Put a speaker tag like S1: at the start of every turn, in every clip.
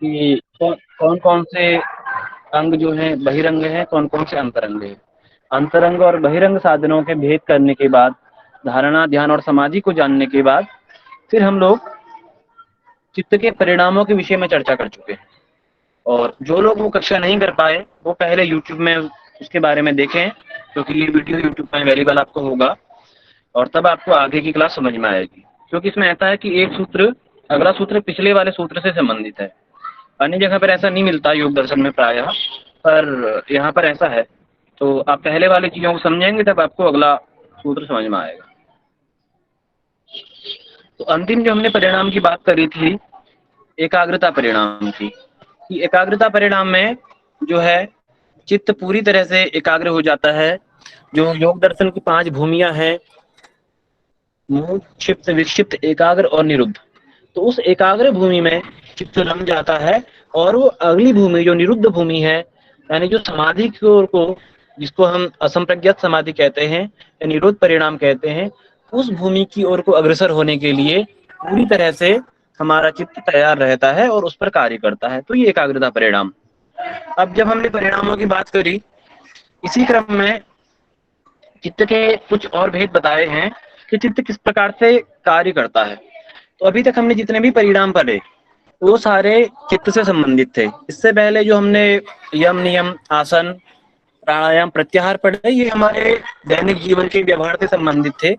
S1: कि कौन कौन से अंग जो हैं बहिरंग हैं, कौन कौन से अंतरंग हैं। अंतरंग और बहिरंग साधनों के भेद करने के बाद, धारणा, ध्यान और समाधि को जानने के बाद, फिर हम लोग चित्त के परिणामों के विषय में चर्चा कर चुके हैं। और जो लोग वो कक्षा नहीं कर पाए, वो पहले यूट्यूब में उसके बारे में देखें, क्योंकि ये वीडियो यूट्यूब में अवेलेबल आपको होगा, और तब आपको आगे की क्लास समझ में आएगी। क्योंकि इसमें ऐसा है कि एक सूत्र अगला सूत्र पिछले वाले सूत्र से संबंधित है। अन्य जगह पर ऐसा नहीं मिलता योग दर्शन में प्रायः, पर यहाँ पर ऐसा है। तो आप पहले वाली चीजों को समझेंगे तब आपको अगला सूत्र समझ में आएगा। तो अंतिम जो हमने परिणाम की बात करी थी, एकाग्रता परिणाम की, कि एकाग्रता परिणाम में जो है चित्त पूरी तरह से एकाग्र हो जाता है। जो योग दर्शन की 5 भूमियां हैं, मूढ़, क्षिप्त, विक्षिप्त, एकाग्र और निरुद्ध। तो उस एकाग्र भूमि में चित्त रम जाता है, और वो अगली भूमि जो निरुद्ध भूमि है, यानी जो समाधि की ओर को, जिसको हम असंप्रज्ञात समाधि कहते हैं या निरोध परिणाम कहते हैं, उस भूमि की ओर को अग्रसर होने के लिए पूरी तरह से हमारा चित्त तैयार रहता है और उस पर कार्य करता है। तो ये एकाग्रता परिणाम। अब जब हमने परिणामों की बात करी, इसी क्रम में चित्त के कुछ और भेद बताए हैं कि चित्त किस प्रकार से कार्य करता है। तो अभी तक हमने जितने भी परिणाम पढ़े, वो सारे चित्त से संबंधित थे। इससे पहले जो हमने यम, नियम, आसन, प्राणायाम, प्रत्याहार पढ़े, ये हमारे दैनिक जीवन के व्यवहार से संबंधित थे।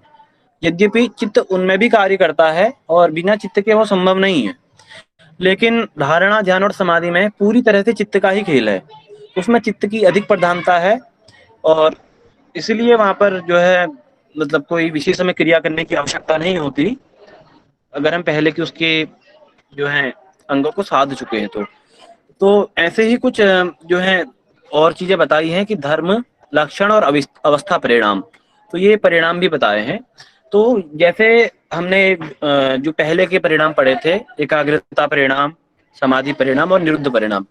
S1: यद्यपि चित्त उनमें भी कार्य करता है और बिना चित्त के वो संभव नहीं है, लेकिन धारणा, ध्यान और समाधि में पूरी तरह से चित्त का ही खेल है। उसमें चित्त की अधिक प्रधानता है, और इसलिए वहां पर जो है मतलब कोई विशेष हमें क्रिया करने की आवश्यकता नहीं होती, अगर हम पहले की उसके जो है अंगों को साध चुके हैं। तो ऐसे ही कुछ जो है और चीजें बताई हैं कि धर्म, लक्षण और अवस्था परिणाम। तो ये परिणाम भी बताए हैं। तो जैसे हमने जो पहले के परिणाम पढ़े थे, एकाग्रता परिणाम, समाधि परिणाम और निरुद्ध परिणाम,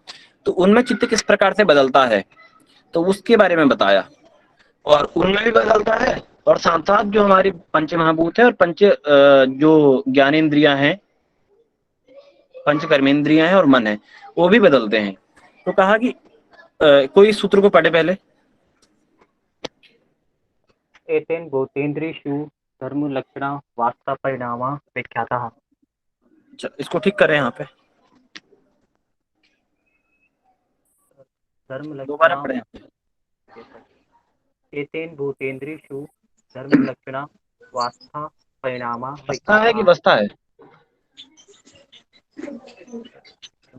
S1: तो उनमें चित्त किस प्रकार से बदलता है, तो उसके बारे में बताया। और उनमें भी बदलता है, और साथ साथ जो हमारी पंच महाभूत है और पंच जो ज्ञानेन्द्रियां हैं, पंच कर्मेंद्रियां हैं और मन है, वो भी बदलते हैं। तो कहा कि कोई सूत्र को पढ़े पहले।
S2: एतेन भूतेन्द्रिषु धर्म लक्षणा वास्तव परिणामा व्याख्याता।
S1: अच्छा, इसको ठीक करें यहाँ पे,
S2: धर्म
S1: दोबारा
S2: लक्षणा।
S1: पढ़े यहाँ पे।
S2: एतेन भूतेन्द्रिषु धर्म लक्षणा वास्तव परिणामा
S1: बस्ता है कि
S2: व्याख्याता।
S1: बस्ता है?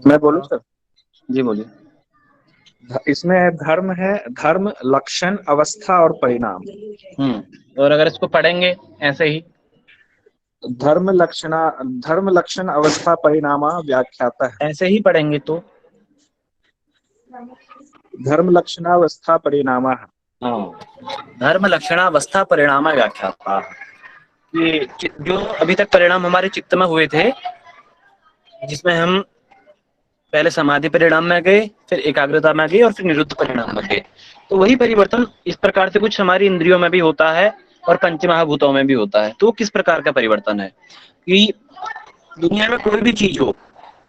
S1: मैं बोलूँ सर? जी बोलिए।
S3: इसमें धर्म है, धर्म, लक्षण, अवस्था और परिणाम।
S1: और अगर इसको पढ़ेंगे ऐसे ही,
S3: धर्म लक्षणा, धर्म लक्षण अवस्था परिणामा व्याख्याता है।
S1: ऐसे ही पढ़ेंगे तो
S3: धर्म लक्षणावस्था परिणामा।
S1: हाँ, धर्म लक्षणावस्था परिणाम व्याख्याता। ये जो अभी तक परिणाम हमारे चित्त में हुए थे, जिसमें हम पहले समाधि परिणाम में गए, फिर एकाग्रता में गए और फिर निरुद्ध परिणाम में गए। तो वही परिवर्तन इस प्रकार से कुछ हमारी इंद्रियों में भी होता है और पंच महाभूतों में भी होता है। तो किस प्रकार का परिवर्तन है कि दुनिया में कोई भी चीज हो,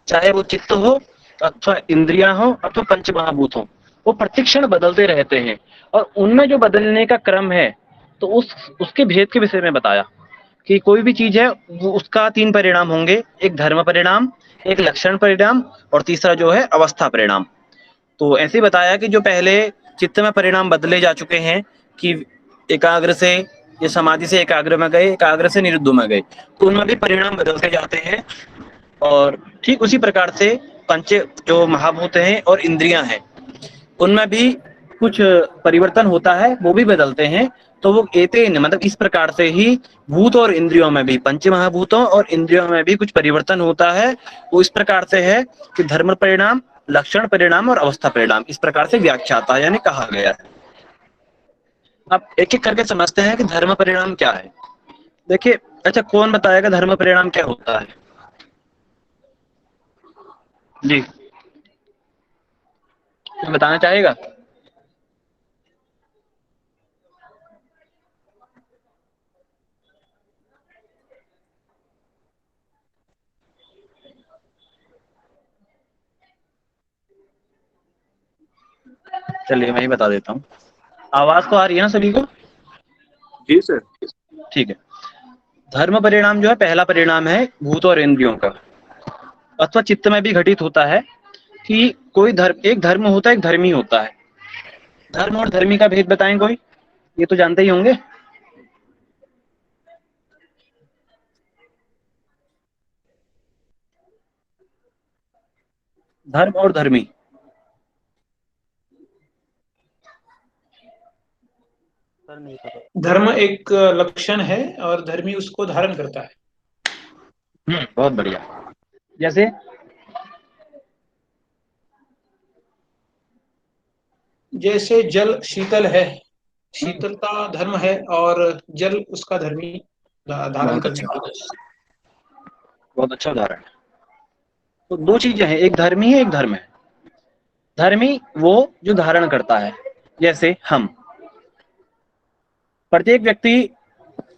S1: चाहे वो चित्त हो अथवा इंद्रियां हो अथवा पंच महाभूत हो, वो प्रतिक्षण बदलते रहते हैं। और उनमें जो बदलने का क्रम है, तो उसके भेद के विषय में बताया कि कोई भी चीज है वो उसका 3 परिणाम होंगे, एक धर्म परिणाम, एक लक्षण परिणाम और तीसरा जो है अवस्था परिणाम। तो ऐसे ही बताया कि जो पहले चित्त में परिणाम बदले जा चुके हैं, कि एकाग्र से ये समाधि से एकाग्र में गए, एकाग्र से निरुद्ध में गए, तो उनमें भी परिणाम बदलते जाते हैं। और ठीक उसी प्रकार से पंच जो महाभूत हैं और इंद्रियां हैं, उनमें भी कुछ परिवर्तन होता है, वो भी बदलते हैं। तो वो एतेन मतलब इस प्रकार से ही भूत और इंद्रियों में भी, पंच महाभूतों और इंद्रियों में भी कुछ परिवर्तन होता है। वो इस प्रकार से है कि धर्म परिणाम, लक्षण परिणाम और अवस्था परिणाम, इस प्रकार से व्याख्याता यानी कहा गया है। अब एक एक करके समझते हैं कि धर्म परिणाम क्या है। देखिए, अच्छा कौन बताएगा धर्म परिणाम क्या होता है? जी, बताना चाहेगा? चलिए मैं ही बता देता हूँ। आवाज तो आ रही है ना सभी को?
S3: जी सर।
S1: ठीक है। धर्म परिणाम जो है पहला परिणाम है भूत और इंद्रियों का, अथवा चित्त में भी घटित होता है कि कोई धर्म, एक धर्म होता है, एक धर्मी होता है। धर्म और धर्मी का भेद बताएं कोई? ये तो जानते ही होंगे। धर्म और धर्मी।
S2: सर नहीं पता।
S4: धर्म एक लक्षण है और धर्मी उसको धारण करता है।
S1: बहुत बढ़िया। जैसे
S4: जैसे जल शीतल है, शीतलता धर्म है और जल उसका धर्मी धारण
S1: बहुत
S4: करने
S1: अच्छा,
S4: वाला।
S1: बहुत अच्छा उदाहरण है। तो दो चीजें हैं, एक धर्मी है, एक धर्म है। धर्मी वो जो धारण करता है, जैसे हम, प्रत्येक व्यक्ति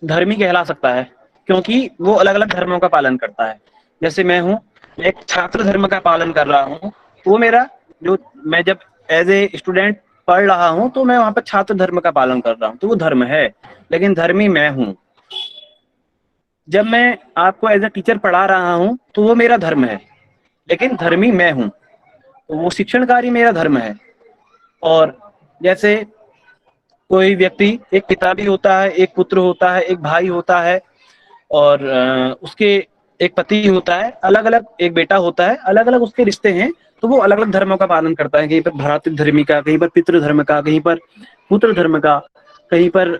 S1: धर्मी कहला सकता है क्योंकि वो अलग अलग धर्मों का पालन करता है। जैसे मैं हूँ, एक छात्र धर्म का पालन कर रहा हूँ, तो मेरा जो, मैं जब एज ए स्टूडेंट पढ़ रहा हूँ तो मैं वहां पर छात्र धर्म का पालन कर रहा हूँ, तो वो धर्म है, लेकिन धर्मी मैं हूँ। जब मैं आपको एज ए टीचर पढ़ा रहा हूँ तो वो मेरा धर्म है, लेकिन धर्मी मैं हूँ, तो वो शिक्षण कार्य मेरा धर्म है। और जैसे कोई व्यक्ति, एक पिता भी होता है, एक पुत्र होता है, एक भाई होता है, और उसके एक पति होता है, अलग अलग एक बेटा होता है, अलग अलग उसके रिश्ते हैं, तो वो अलग अलग धर्मों का पालन करता है। कहीं पर भ्रातृ धर्मी का, कहीं पर पितृ धर्म का, कहीं पर पुत्र धर्म का, कहीं पर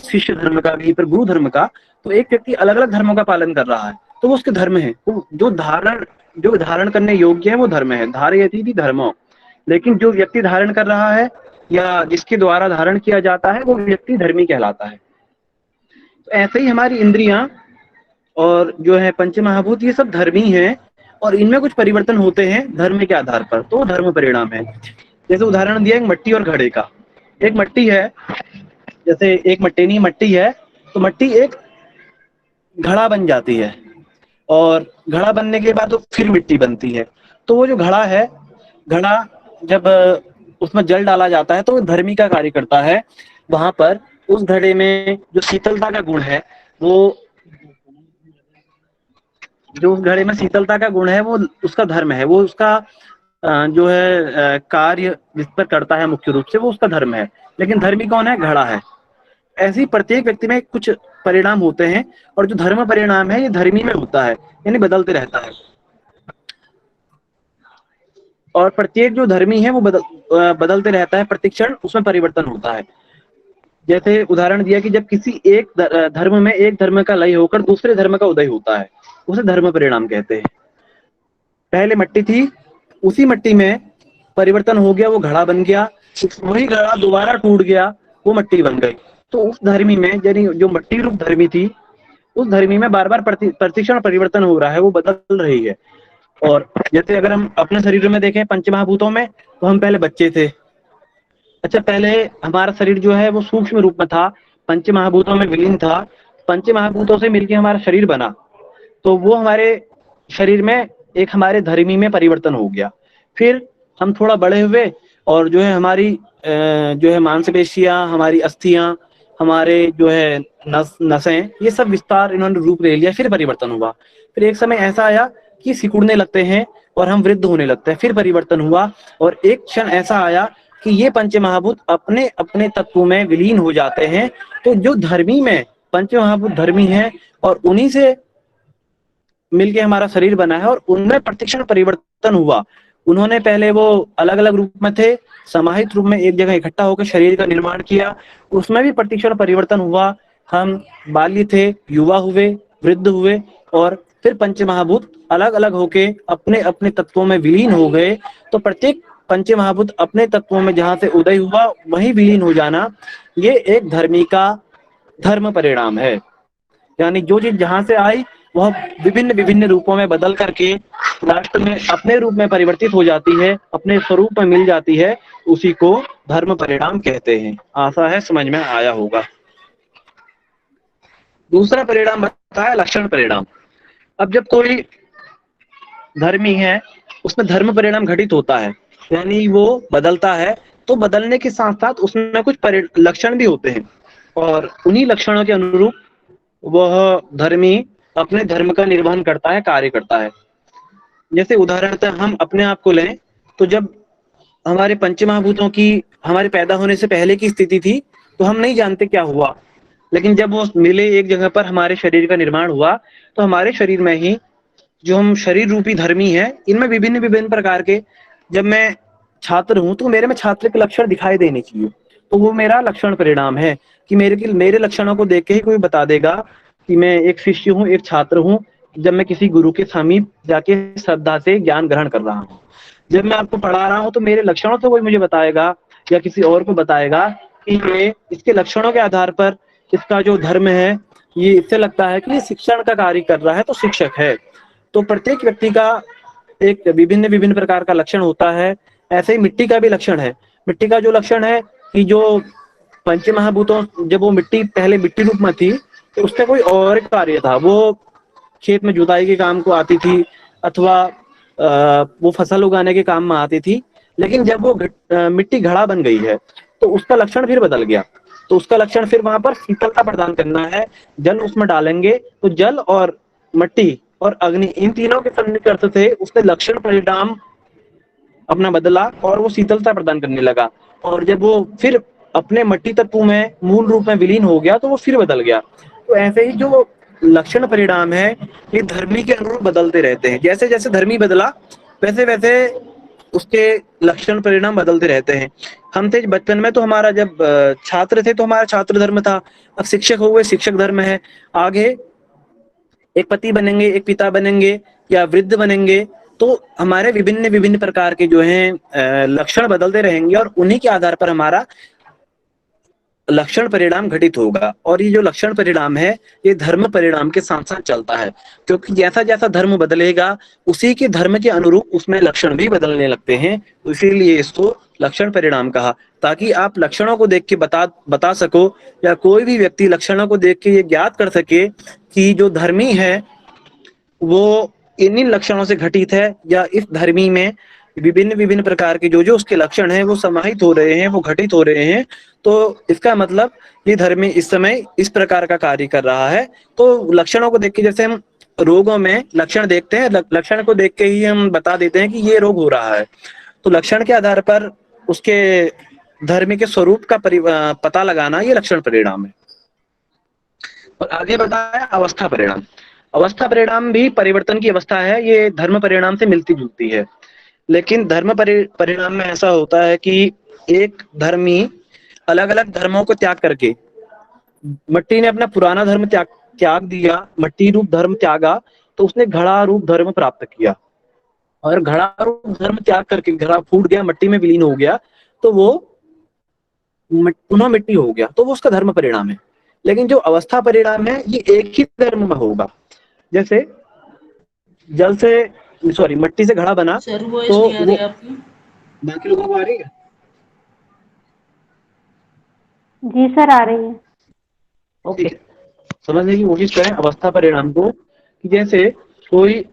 S1: शिष्य धर्म का, कहीं पर गुरु धर्म का। तो एक व्यक्ति अलग अलग धर्मों का पालन कर रहा है, तो वो उसके धर्म है। तो जो धारण करने योग्य है वो धर्म है, धारयति इति धर्मो। लेकिन जो व्यक्ति धारण कर रहा है या जिसके द्वारा धारण किया जाता है वो व्यक्ति धर्मी कहलाता है। तो ऐसे ही हमारी इंद्रियां और जो है पंच महाभूत, ये सब धर्मी हैं और इनमें कुछ परिवर्तन होते हैं धर्म के आधार पर, तो धर्म परिणाम है। जैसे उदाहरण दिया एक मट्टी और घड़े का। एक मट्टी है, जैसे एक मट्टेनी मट्टी है, तो मट्टी एक घड़ा बन जाती है, और घड़ा बनने के बाद वो फिर मिट्टी बनती है। तो वो जो घड़ा है, घड़ा जब उसमें जल डाला जाता है तो वो धर्मी का कार्य करता है। वहां पर उस घड़े में जो शीतलता का गुण है, वो जो उस घड़े में शीतलता का गुण है वो उसका धर्म है, वो उसका जो है कार्य जिस पर करता है मुख्य रूप से, वो उसका धर्म है। लेकिन धर्मी कौन है? घड़ा है। ऐसे ही प्रत्येक व्यक्ति में कुछ परिणाम होते हैं, और जो धर्म परिणाम है ये धर्मी में होता है, यानी बदलते रहता है। और प्रत्येक जो धर्मी है वो बदलते रहता है, प्रतिक्षण उसमें परिवर्तन होता है। जैसे उदाहरण दिया कि जब किसी एक धर्म में एक धर्म का लय होकर दूसरे धर्म का उदय होता है, उसे धर्म परिणाम कहते हैं। पहले मट्टी थी, उसी मट्टी में परिवर्तन हो गया, वो घड़ा बन गया, वही घड़ा दोबारा टूट गया, वो मट्टी बन गई। तो उस धर्मी में, यानी जो मट्टी रूप धर्मी थी, उस धर्मी में बार बार प्रतिक्षण परिवर्तन हो रहा है, वो बदल रही है। और जैसे अगर हम अपने शरीर में देखें पंचमहाभूतों में, तो हम पहले बच्चे थे। अच्छा, पहले हमारा शरीर जो है वो सूक्ष्म रूप में था, पंच महाभूतों में विलीन था, पंच महाभूतों से मिलकर हमारा शरीर बना, तो वो हमारे शरीर में एक हमारे धर्मी में परिवर्तन हो गया। फिर हम थोड़ा बड़े हुए और जो है हमारी जो है मांसपेशियां, हमारी अस्थियां, हमारे जो है नसें, ये सब विस्तार इन्होंने रूप ले लिया, फिर परिवर्तन हुआ। फिर एक समय ऐसा आया कि सिकुड़ने लगते हैं और हम वृद्ध होने लगते हैं, फिर परिवर्तन हुआ। और एक क्षण ऐसा आया कि ये पंच महाभूत अपने अपने तत्व में विलीन हो जाते हैं। तो जो धर्मी में पंच महाभूत धर्मी है और उन्हीं से मिलके हमारा शरीर बना है, और उनमें प्रतिक्षण परिवर्तन हुआ। उन्होंने पहले वो अलग अलग रूप में थे, समाहित रूप में एक जगह इकट्ठा होकर शरीर का निर्माण किया, उसमें भी प्रतिक्षण परिवर्तन हुआ। हम बाल्य थे, युवा हुए, वृद्ध हुए, और फिर पंच महाभूत अलग अलग होके अपने अपने तत्वों में विलीन हो गए। तो प्रत्येक पंच महाभूत अपने तत्वों में जहां से उदय हुआ वहीं विलीन हो जाना, ये एक धर्मी का धर्म परिणाम है। यानी जो चीज जहां से आई वह विभिन्न विभिन्न रूपों में बदल करके लास्ट में अपने रूप में परिवर्तित हो जाती है, अपने स्वरूप में मिल जाती है, उसी को धर्म परिणाम कहते हैं। आशा है समझ में आया होगा। दूसरा परिणाम बताया लक्षण परिणाम। अब जब कोई धर्मी है उसमें धर्म परिणाम घटित होता है, यानी वो बदलता है, तो बदलने के साथ साथ उसमें कुछ लक्षण भी होते हैं, और उन्हीं लक्षणों के अनुरूप वह धर्मी अपने धर्म का निर्वहन करता है, कार्य करता है। जैसे उदाहरणतः हम अपने आप को लें, तो जब हमारे पंचमहाभूतों की हमारे पैदा होने से पहले की स्थिति थी, तो हम नहीं जानते क्या हुआ, लेकिन जब वो मिले एक जगह पर, हमारे शरीर का निर्माण हुआ, तो हमारे शरीर में ही जो हम शरीर रूपी धर्मी है, इनमें विभिन्न विभिन्न प्रकार के, जब मैं छात्र हूं तो मेरे में छात्र के लक्षण दिखाई देने चाहिए, तो वो मेरा लक्षण परिणाम है कि मेरे लक्षणों को देख के ही कोई बता देगा कि मैं एक शिष्य हूँ, एक छात्र हूँ, जब मैं किसी गुरु के समीप जाके श्रद्धा से ज्ञान ग्रहण कर रहा हूँ। जब मैं आपको पढ़ा रहा हूँ तो मेरे लक्षणों से कोई मुझे बताएगा या किसी और को बताएगा कि ये इसके लक्षणों के आधार पर इसका जो धर्म है, ये इससे लगता है कि ये शिक्षण का कार्य कर रहा है, तो शिक्षक है। तो प्रत्येक व्यक्ति का एक विभिन्न विभिन्न प्रकार का लक्षण होता है। ऐसे ही मिट्टी का भी लक्षण है। मिट्टी का जो लक्षण है कि जो पंच महाभूतों, जब वो मिट्टी पहले मिट्टी रूप में थी, तो उसका कोई और कार्य था, वो खेत में जुताई के काम को आती थी, अथवा वो फसल उगाने के काम में आती थी। लेकिन जब वो मिट्टी घड़ा बन गई है, तो उसका लक्षण फिर बदल गया। तो उसका लक्षण फिर वहां पर शीतलता प्रदान करना है। जल उसमें डालेंगे तो जल और मिट्टी और अग्नि, इन तीनों के सन्निकर्ष से उसने लक्षण परिणाम अपना बदला और वो शीतलता प्रदान करने लगा। और जब वो फिर अपने मट्टी तत्व में मूल रूप में विलीन हो गया, तो वो फिर बदल गया। तो ऐसे ही जो लक्षण परिणाम है, ये धर्मी के अनुरूप बदलते रहते हैं। जैसे जैसे धर्मी बदला, वैसे वैसे उसके लक्षण परिणाम बदलते रहते हैं। हम थे बचपन में, तो हमारा जब छात्र थे तो हमारा छात्र धर्म था। अब शिक्षक हो गए, शिक्षक धर्म है। आगे एक पति बनेंगे, एक पिता बनेंगे, या वृद्ध बनेंगे, तो हमारे विभिन्न विभिन्न प्रकार के जो हैं लक्षण बदलते रहेंगे, और उन्हीं के आधार पर हमारा लक्षण परिणाम घटित होगा। और ये जो लक्षण परिणाम है, ये धर्म परिणाम के साथ साथ चलता है, क्योंकि जैसा जैसा धर्म बदलेगा, उसी के धर्म के अनुरूप उसमें लक्षण भी बदलने लगते हैं। तो इसीलिए इसको लक्षण परिणाम कहा, ताकि आप लक्षणों को देख के बता सको, या कोई भी व्यक्ति लक्षणों को देख के ये ज्ञात कर सके कि जो धर्मी है वो इन लक्षणों से घटित है, या इस धर्मी में विभिन्न विभिन्न प्रकार के जो जो उसके लक्षण हैं वो समाहित हो रहे हैं, वो घटित हो रहे हैं। तो इसका मतलब ये धर्मी इस समय इस प्रकार का कार्य कर रहा है। तो लक्षणों को देख के, जैसे हम रोगों में लक्षण देखते हैं, लक्षण को देख के ही हम बता देते हैं कि ये रोग हो रहा है। तो लक्षण के आधार पर उसके धर्मी के स्वरूप का पता लगाना, ये लक्षण परिणाम है। और आगे बताया अवस्था परिणाम। अवस्था परिणाम भी परिवर्तन की अवस्था है, ये धर्म परिणाम से मिलती जुलती है। लेकिन धर्म परिणाम में ऐसा होता है कि एक धर्मी अलग अलग धर्मों को त्याग करके, मट्टी ने अपना पुराना धर्म त्याग दिया, मट्टी रूप धर्म त्यागा, तो उसने घड़ा रूप धर्म प्राप्त किया। और घड़ा रूप धर्म त्याग करके घड़ा फूट गया, मट्टी में विलीन हो गया, तो वो पुनः मिट्टी हो गया, तो वो उसका धर्म परिणाम है। लेकिन जो अवस्था परिणाम है, ये एक ही धर्म में होगा। जैसे जल से, सॉरी, मट्टी से घड़ा बना,
S5: सर वॉइस
S1: तो
S5: नहीं आ रही आपकी।
S1: बाकी लोगों को आ रही है?
S6: जी सर, आ रही है।
S1: ओके, समझने की कोशिश करें अवस्था परिणाम को, कि जैसे कोई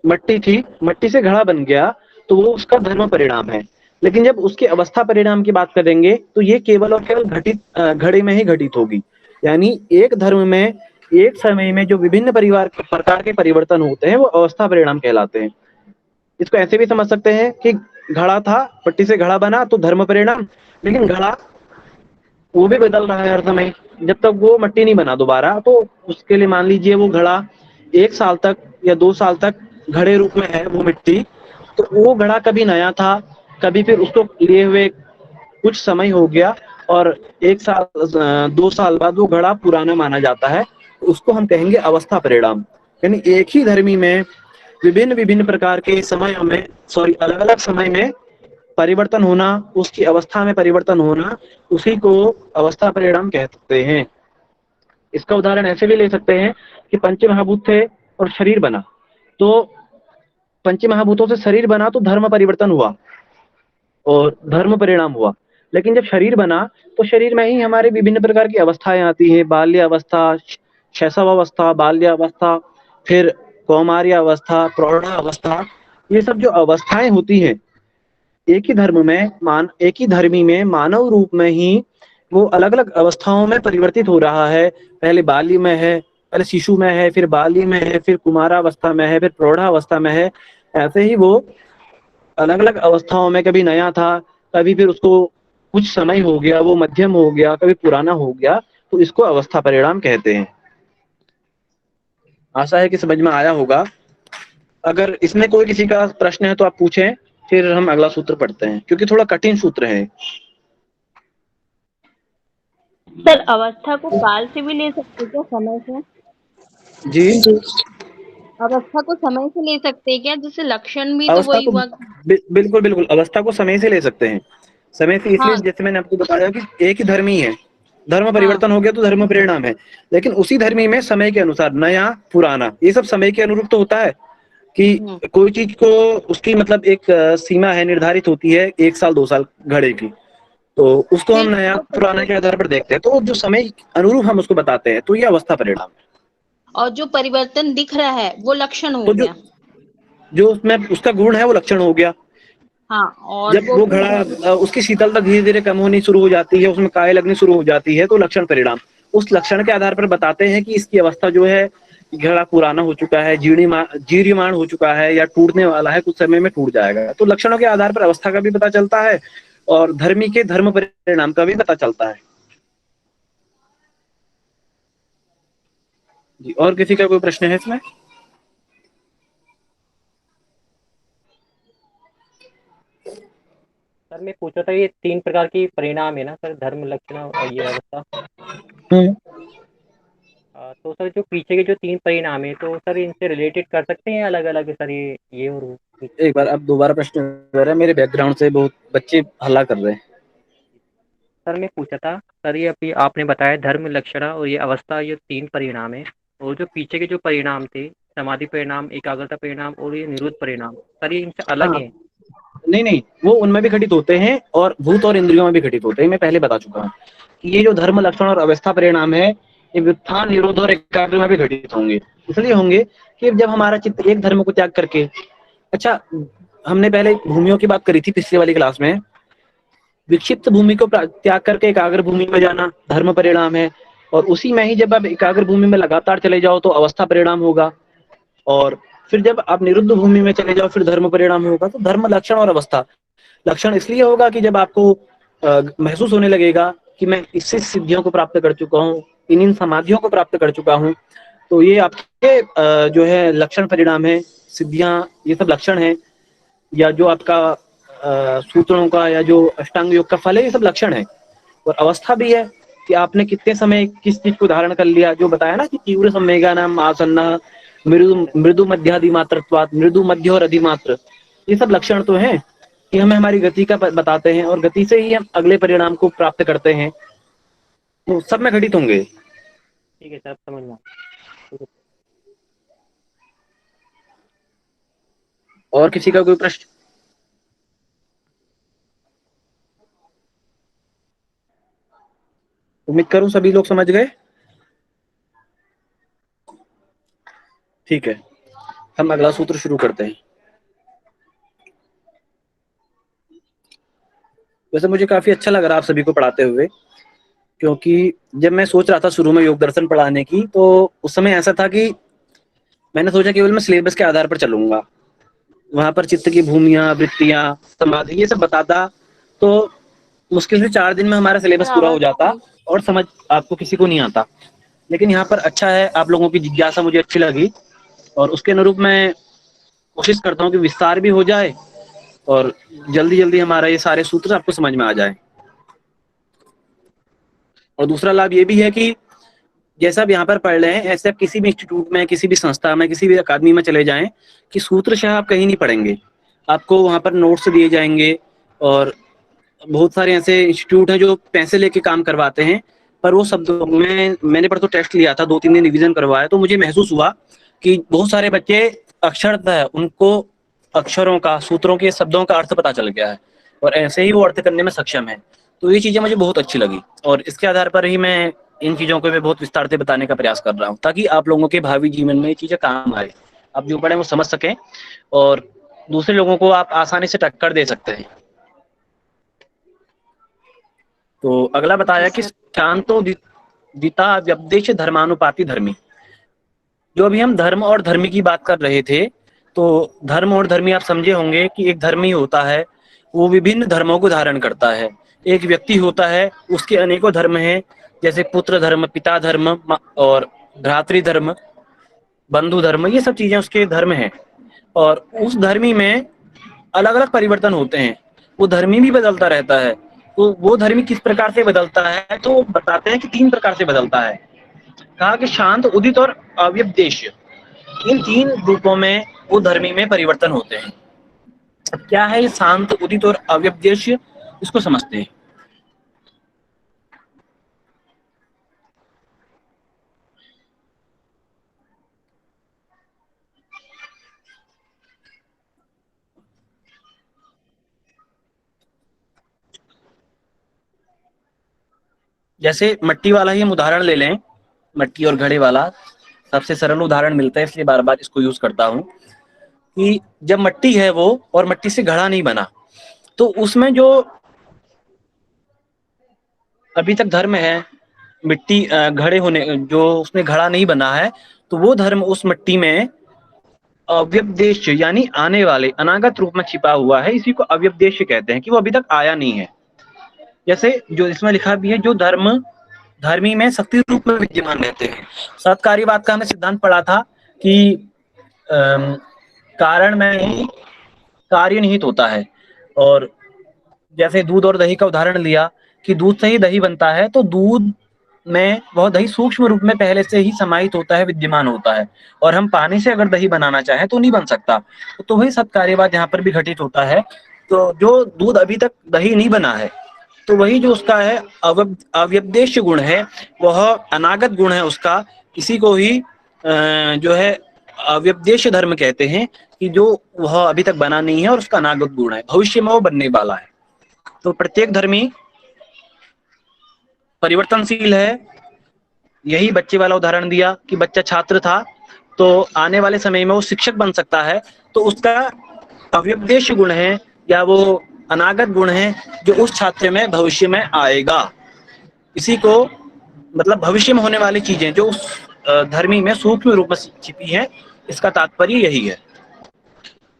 S1: मट्टी थी, मट्टी से घड़ा बन गया, तो वो उसका धर्म परिणाम है। लेकिन जब उसके अवस्था परिणाम की बात करेंगे, तो ये केवल और केवल घड़े में ही घटित होगी। यानी एक धर्म में एक समय में जो विभिन्न प्रकार के परिवर्तन होते हैं, वो अवस्था परिणाम कहलाते हैं। इसको ऐसे भी समझ सकते हैं कि घड़ा था, मट्टी से घड़ा बना, तो धर्म परिणाम। लेकिन घड़ा वो भी बदल रहा है हर समय, जब तक वो मट्टी नहीं बना दोबारा। तो उसके लिए मान लीजिए वो घड़ा 1 साल तक या 2 साल तक घड़े रूप में है वो मिट्टी, तो वो घड़ा कभी नया था, कभी फिर उसको लिए हुए कुछ समय हो गया, और 1 साल 2 साल बाद वो घड़ा पुराना माना जाता है। उसको हम कहेंगे अवस्था परिणाम। यानी एक ही धर्मी में विभिन्न विभिन्न प्रकार के समयों में, सॉरी, अलग अलग समय में परिवर्तन होना, उसकी अवस्था में परिवर्तन होना, उसी को अवस्था परिणाम कहते हैं। इसका उदाहरण ऐसे भी ले सकते हैं कि पंच महाभूत थे और शरीर बना, तो पंच महाभूतों से शरीर बना, तो धर्म परिवर्तन हुआ और धर्म परिणाम हुआ। लेकिन जब शरीर बना, तो शरीर में ही हमारे विभिन्न प्रकार की अवस्थाएं आती हैं, बाल्य अवस्था, शैशव अवस्था, बाल्य अवस्था, फिर कौमार्य अवस्था, प्रौढ़ा अवस्था। ये सब जो अवस्थाएं होती हैं, एक ही धर्मी में मानव रूप में ही वो अलग अलग अवस्थाओं में परिवर्तित हो रहा है। पहले बाल्य में है, पहले शिशु में है, फिर बाल्य में है, फिर कुमारावस्था में है, फिर प्रौढ़ावस्था में है। ऐसे ही वो अलग अलग अवस्थाओं में कभी नया था, कभी फिर उसको कुछ समय हो गया, वो मध्यम हो गया, कभी पुराना हो गया, तो इसको अवस्था परिणाम कहते हैं। आशा है कि समझ में आया होगा। अगर इसमें कोई किसी का प्रश्न है तो आप पूछें, फिर हम अगला सूत्र पढ़ते हैं, क्योंकि थोड़ा कठिन सूत्र है।
S5: सर अवस्था को काल से भी ले सकते क्या, समय से?
S1: जी,
S5: अवस्था को समय से ले सकते हैं क्या, जैसे लक्षण भी तो
S1: अवस्था
S5: वही
S1: को
S5: हुआ।
S1: बिल्कुल बिल्कुल अवस्था को समय से ले सकते हैं। समय से इसलिए,
S5: हाँ
S1: जैसे मैंने आपको बताया कि एक ही धर्मी है, धर्म
S5: हाँ
S1: परिवर्तन हो गया तो धर्म परिणाम है, लेकिन उसी धर्मी में समय के अनुसार नया पुराना ये सब समय के अनुरूप तो होता है कि कोई चीज को उसकी मतलब एक सीमा है, निर्धारित होती है 1 साल 2 साल घड़े की, तो उसको हम
S5: नहीं,
S1: नया पुराना के आधार पर देखते हैं, तो जो समय अनुरूप हम उसको बताते हैं, तो ये अवस्था परिणाम है।
S5: और जो परिवर्तन दिख रहा है वो लक्षण हो
S1: तो
S5: गया।
S1: जो उसमें उसका गुण है वो लक्षण हो गया।
S5: हाँ, और
S1: जब वो घड़ा उसकी शीतलता धीरे धीरे कम होनी शुरू हो जाती है, उसमें काई लगनी शुरू हो जाती है, तो लक्षण परिणाम उस लक्षण के आधार पर बताते हैं कि इसकी अवस्था जो है, घड़ा पुराना हो चुका है, जीर्णिमान हो चुका है, या टूटने वाला है, कुछ समय में टूट जाएगा। तो लक्षणों के आधार पर अवस्था का भी पता चलता है और धर्मी के धर्म परिणाम का भी पता चलता है। जी, और किसी का कोई प्रश्न है इसमें?
S2: सर मैं पूछा था, ये 3 प्रकार की परिणाम है ना सर, धर्म, लक्षण और ये अवस्था। तो सर जो पीछे के जो 3 परिणाम है, तो सर इनसे रिलेटेड कर सकते हैं अलग अलग सर, ये और वो?
S1: एक बार आप दोबारा प्रश्न कर रहे हैं, मेरे बैकग्राउंड से बहुत बच्चे हल्ला कर रहे हैं।
S2: सर मैं पूछा था सर, ये अभी आपने बताया धर्म, लक्षण और ये अवस्था, ये 3 परिणाम है, और जो पीछे के जो परिणाम थे, समाधि परिणाम, एकाग्रता परिणाम और ये निरोध परिणाम, सर ये इनसे अलग
S1: हाँ,
S2: है?
S1: नहीं, वो उनमें भी घटित होते हैं और भूत और इंद्रियों में भी घटित होते हैं। मैं पहले बता चुका हूँ कि ये जो धर्म, लक्षण और अवस्था परिणाम है, ये व्युत्थान, निरोध और एकाग्र में भी घटित होंगे। इसलिए होंगे कि जब हमारा चित्त एक धर्म को त्याग करके, अच्छा, हमने पहले भूमियों की बात करी थी पिछले वाली क्लास में, विक्षिप्त भूमि को त्याग करके एकाग्र भूमि में जाना धर्म परिणाम है, और उसी में ही जब आप एकाग्र भूमि में लगातार चले जाओ तो अवस्था परिणाम होगा, और फिर जब आप निरुद्ध भूमि में चले जाओ फिर धर्म परिणाम होगा। तो धर्म, लक्षण और अवस्था, लक्षण इसलिए होगा कि जब आपको महसूस होने लगेगा कि मैं इससे सिद्धियों को प्राप्त कर चुका हूँ, इन समाधियों को प्राप्त कर चुका हूँ, तो ये आपके जो है लक्षण परिणाम है, सिद्धियां, ये सब लक्षण है, या जो आपका सूत्रों का या जो अष्टांग योग का फल है, ये सब लक्षण है। और अवस्था भी है कि आपने कितने समय किस चीज को धारण कर लिया, जो बताया ना कि तीव्र संवेगानाम आसन्न, मृदु मध्यादि मात्रत्वात्, मृदु मध्य और अधिमात्र, ये सब लक्षण तो हैं कि हमें हमारी गति का बताते हैं, और गति से ही हम अगले परिणाम को प्राप्त करते हैं, तो सब में घटित होंगे।
S2: ठीक है सर, समझ में।
S1: और किसी का कोई प्रश्न? उम्मीद करूं सभी लोग समझ गए। ठीक है, हम अगला सूत्र शुरू करते हैं। वैसे मुझे काफी अच्छा लग रहा आप सभी को पढ़ाते हुए, क्योंकि जब मैं सोच रहा था शुरू में योग दर्शन पढ़ाने की, तो उस समय ऐसा था कि मैंने सोचा केवल मैं सिलेबस के आधार पर चलूंगा, वहां पर चित्त की भूमियां, वृत्तियां, समाधि, ये सब बताता, तो मुश्किल से 4 दिन में हमारा सिलेबस पूरा हो जाता और समझ आपको किसी को नहीं आता। लेकिन यहाँ पर अच्छा है, आप लोगों की जिज्ञासा मुझे अच्छी लगी, और उसके अनुरूप मैं कोशिश करता हूँ कि विस्तार भी हो जाए और जल्दी जल्दी हमारा ये सारे सूत्र आपको समझ में आ जाए। और दूसरा लाभ ये भी है कि जैसा आप यहाँ पर पढ़ रहे हैं, ऐसे आप किसी भी इंस्टीट्यूट में, किसी भी संस्था में, किसी भी अकादमी में चले जाएं, कि सूत्रशः आप कहीं नहीं पढ़ेंगे, आपको वहां पर नोट्स दिए जाएंगे। और बहुत सारे ऐसे इंस्टीट्यूट हैं जो पैसे लेके काम करवाते हैं, पर वो शब्द मैंने पर तो टेस्ट लिया था, 2-3 दिन रिवीजन करवाया, तो मुझे महसूस हुआ कि बहुत सारे बच्चे अक्षरतः उनको अक्षरों का, सूत्रों के, शब्दों का अर्थ पता चल गया है, और ऐसे ही वो अर्थ करने में सक्षम है। तो ये चीजें मुझे बहुत अच्छी लगी, और इसके आधार पर ही मैं इन चीजों को मैं बहुत विस्तार से बताने का प्रयास कर रहा हूँ, ताकि आप लोगों के भावी जीवन में ये चीजें काम आए, आप जो पढ़े वो समझ सकें और दूसरे लोगों को आप आसानी से टक्कर दे सकते हैं। तो अगला बताया कि शांतो दिता व्यपदेश धर्मानुपाति धर्मी। जो अभी हम धर्म और धर्मी की बात कर रहे थे, तो धर्म और धर्मी आप समझे होंगे कि एक धर्मी होता है वो विभिन्न धर्मों को धारण करता है। एक व्यक्ति होता है उसके अनेकों धर्म हैं, जैसे पुत्र धर्म, पिता धर्म और भ्रातृ धर्म, बंधु धर्म, ये सब चीजें उसके धर्म हैं। और उस धर्मी में अलग अलग परिवर्तन होते हैं, वो धर्मी भी बदलता रहता है। तो वो धर्मी किस प्रकार से बदलता है, तो बताते हैं कि 3 प्रकार से बदलता है। कहा कि शांत, उदित और अव्यपदेश, इन 3 रूपों में वो धर्मी में परिवर्तन होते हैं। अब क्या है ये शांत, उदित और अव्यपदेश, इसको समझते हैं। जैसे मट्टी वाला ही हम उदाहरण ले लें, मट्टी और घड़े वाला सबसे सरल उदाहरण मिलता है, इसलिए बार बार इसको यूज करता हूं कि जब मट्टी है वो और मट्टी से घड़ा नहीं बना, तो उसमें जो अभी तक धर्म है मिट्टी घड़े होने, जो उसमें घड़ा नहीं बना है, तो वो धर्म उस मट्टी में अव्यपदेश यानी आने वाले अनागत रूप में छिपा हुआ है। इसी को अव्यपदेश कहते हैं कि वो अभी तक आया नहीं है। जैसे जो इसमें लिखा भी है, जो धर्म धर्मी में शक्ति रूप में विद्यमान रहते हैं। सत्कार्यवाद का हमने सिद्धांत पढ़ा था कि कारण में ही कार्य निहित होता है। और जैसे दूध और दही का उदाहरण लिया कि दूध से ही दही बनता है, तो दूध में वह दही सूक्ष्म रूप में पहले से ही समाहित होता है, विद्यमान होता है। और हम पानी से अगर दही बनाना चाहें तो नहीं बन सकता। तो वही सत्कार्यवाद यहाँ पर भी घटित होता है। तो जो दूध अभी तक दही नहीं बना है, तो वही जो उसका है अव्यपदेश गुण है, वह अनागत गुण है उसका। इसी को ही जो है अव्यपदेश धर्म कहते हैं कि जो वह अभी तक बना नहीं है और उसका अनागत गुण है, भविष्य में वो बनने वाला है। तो प्रत्येक धर्मी परिवर्तनशील है। यही बच्चे वाला उदाहरण दिया कि बच्चा छात्र था, तो आने वाले समय में वो शिक्षक बन सकता है, तो उसका अव्यपदेश गुण है या वो अनागत गुण है जो उस छात्र में भविष्य में आएगा। इसी को मतलब भविष्य में होने वाली चीजें जो उस धर्मी में सूक्ष्म रूप में छिपी है, इसका तात्पर्य यही है।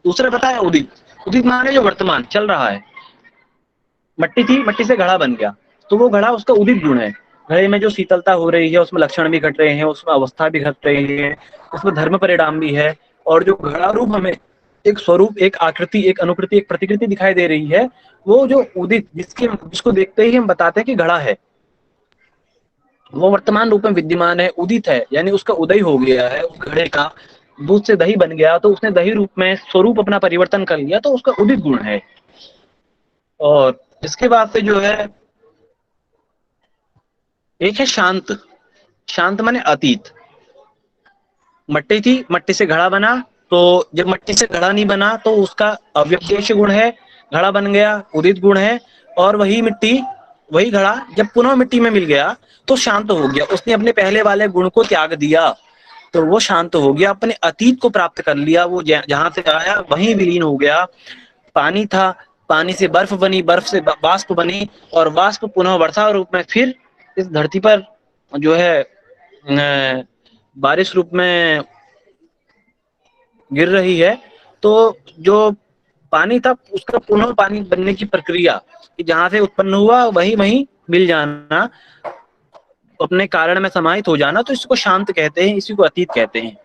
S1: दूसरा पता है उदित। उदित माने जो वर्तमान चल रहा है। मट्टी थी, मट्टी से घड़ा बन गया, तो वो घड़ा उसका उदित गुण है। घड़े में जो शीतलता हो रही है, उसमें लक्षण भी घट रहे हैं, उसमें अवस्था भी घट रही है, उसमें धर्म परिणाम भी है। और जो घड़ा रूप हमें एक स्वरूप, एक आकृति, एक अनुकृति, एक प्रतिकृति दिखाई दे रही है, वो जो उदित जिसको देखते ही हम बताते हैं कि घड़ा है, वो वर्तमान रूप में विद्यमान है, उदित है, यानी उसका उदय हो गया है। उस घड़े का दूध से दही बन गया, तो उसने दही रूप में स्वरूप अपना परिवर्तन कर लिया, तो उसका उदित गुण है। और इसके बाद से जो है एक है शांत। शांत माने अतीत। मट्टी थी, मट्टी से घड़ा बना, तो जब मट्टी से घड़ा नहीं बना तो उसका अव्यपदेश गुण है, घड़ा बन गया, उदित गुण है। और वही मिट्टी, वही घड़ा जब पुनः मिट्टी में मिल गया तो शांत हो गया, उसने अपने पहले वाले गुण को त्याग दिया, तो वो शांत हो गया, अपने अतीत को प्राप्त कर लिया। वो जहां से आया वहीं विलीन हो गया। पानी था, पानी से बर्फ बनी, बर्फ से वाष्प बनी, और वाष्प पुनः वर्षा रूप में फिर इस धरती पर जो है बारिश रूप में गिर रही है। तो जो पानी था उसका पुनः पानी बनने की प्रक्रिया, कि जहां से उत्पन्न हुआ वहीं वहीं मिल जाना, अपने कारण में समाहित हो जाना, तो इसको शांत कहते हैं, इसी को अतीत कहते हैं।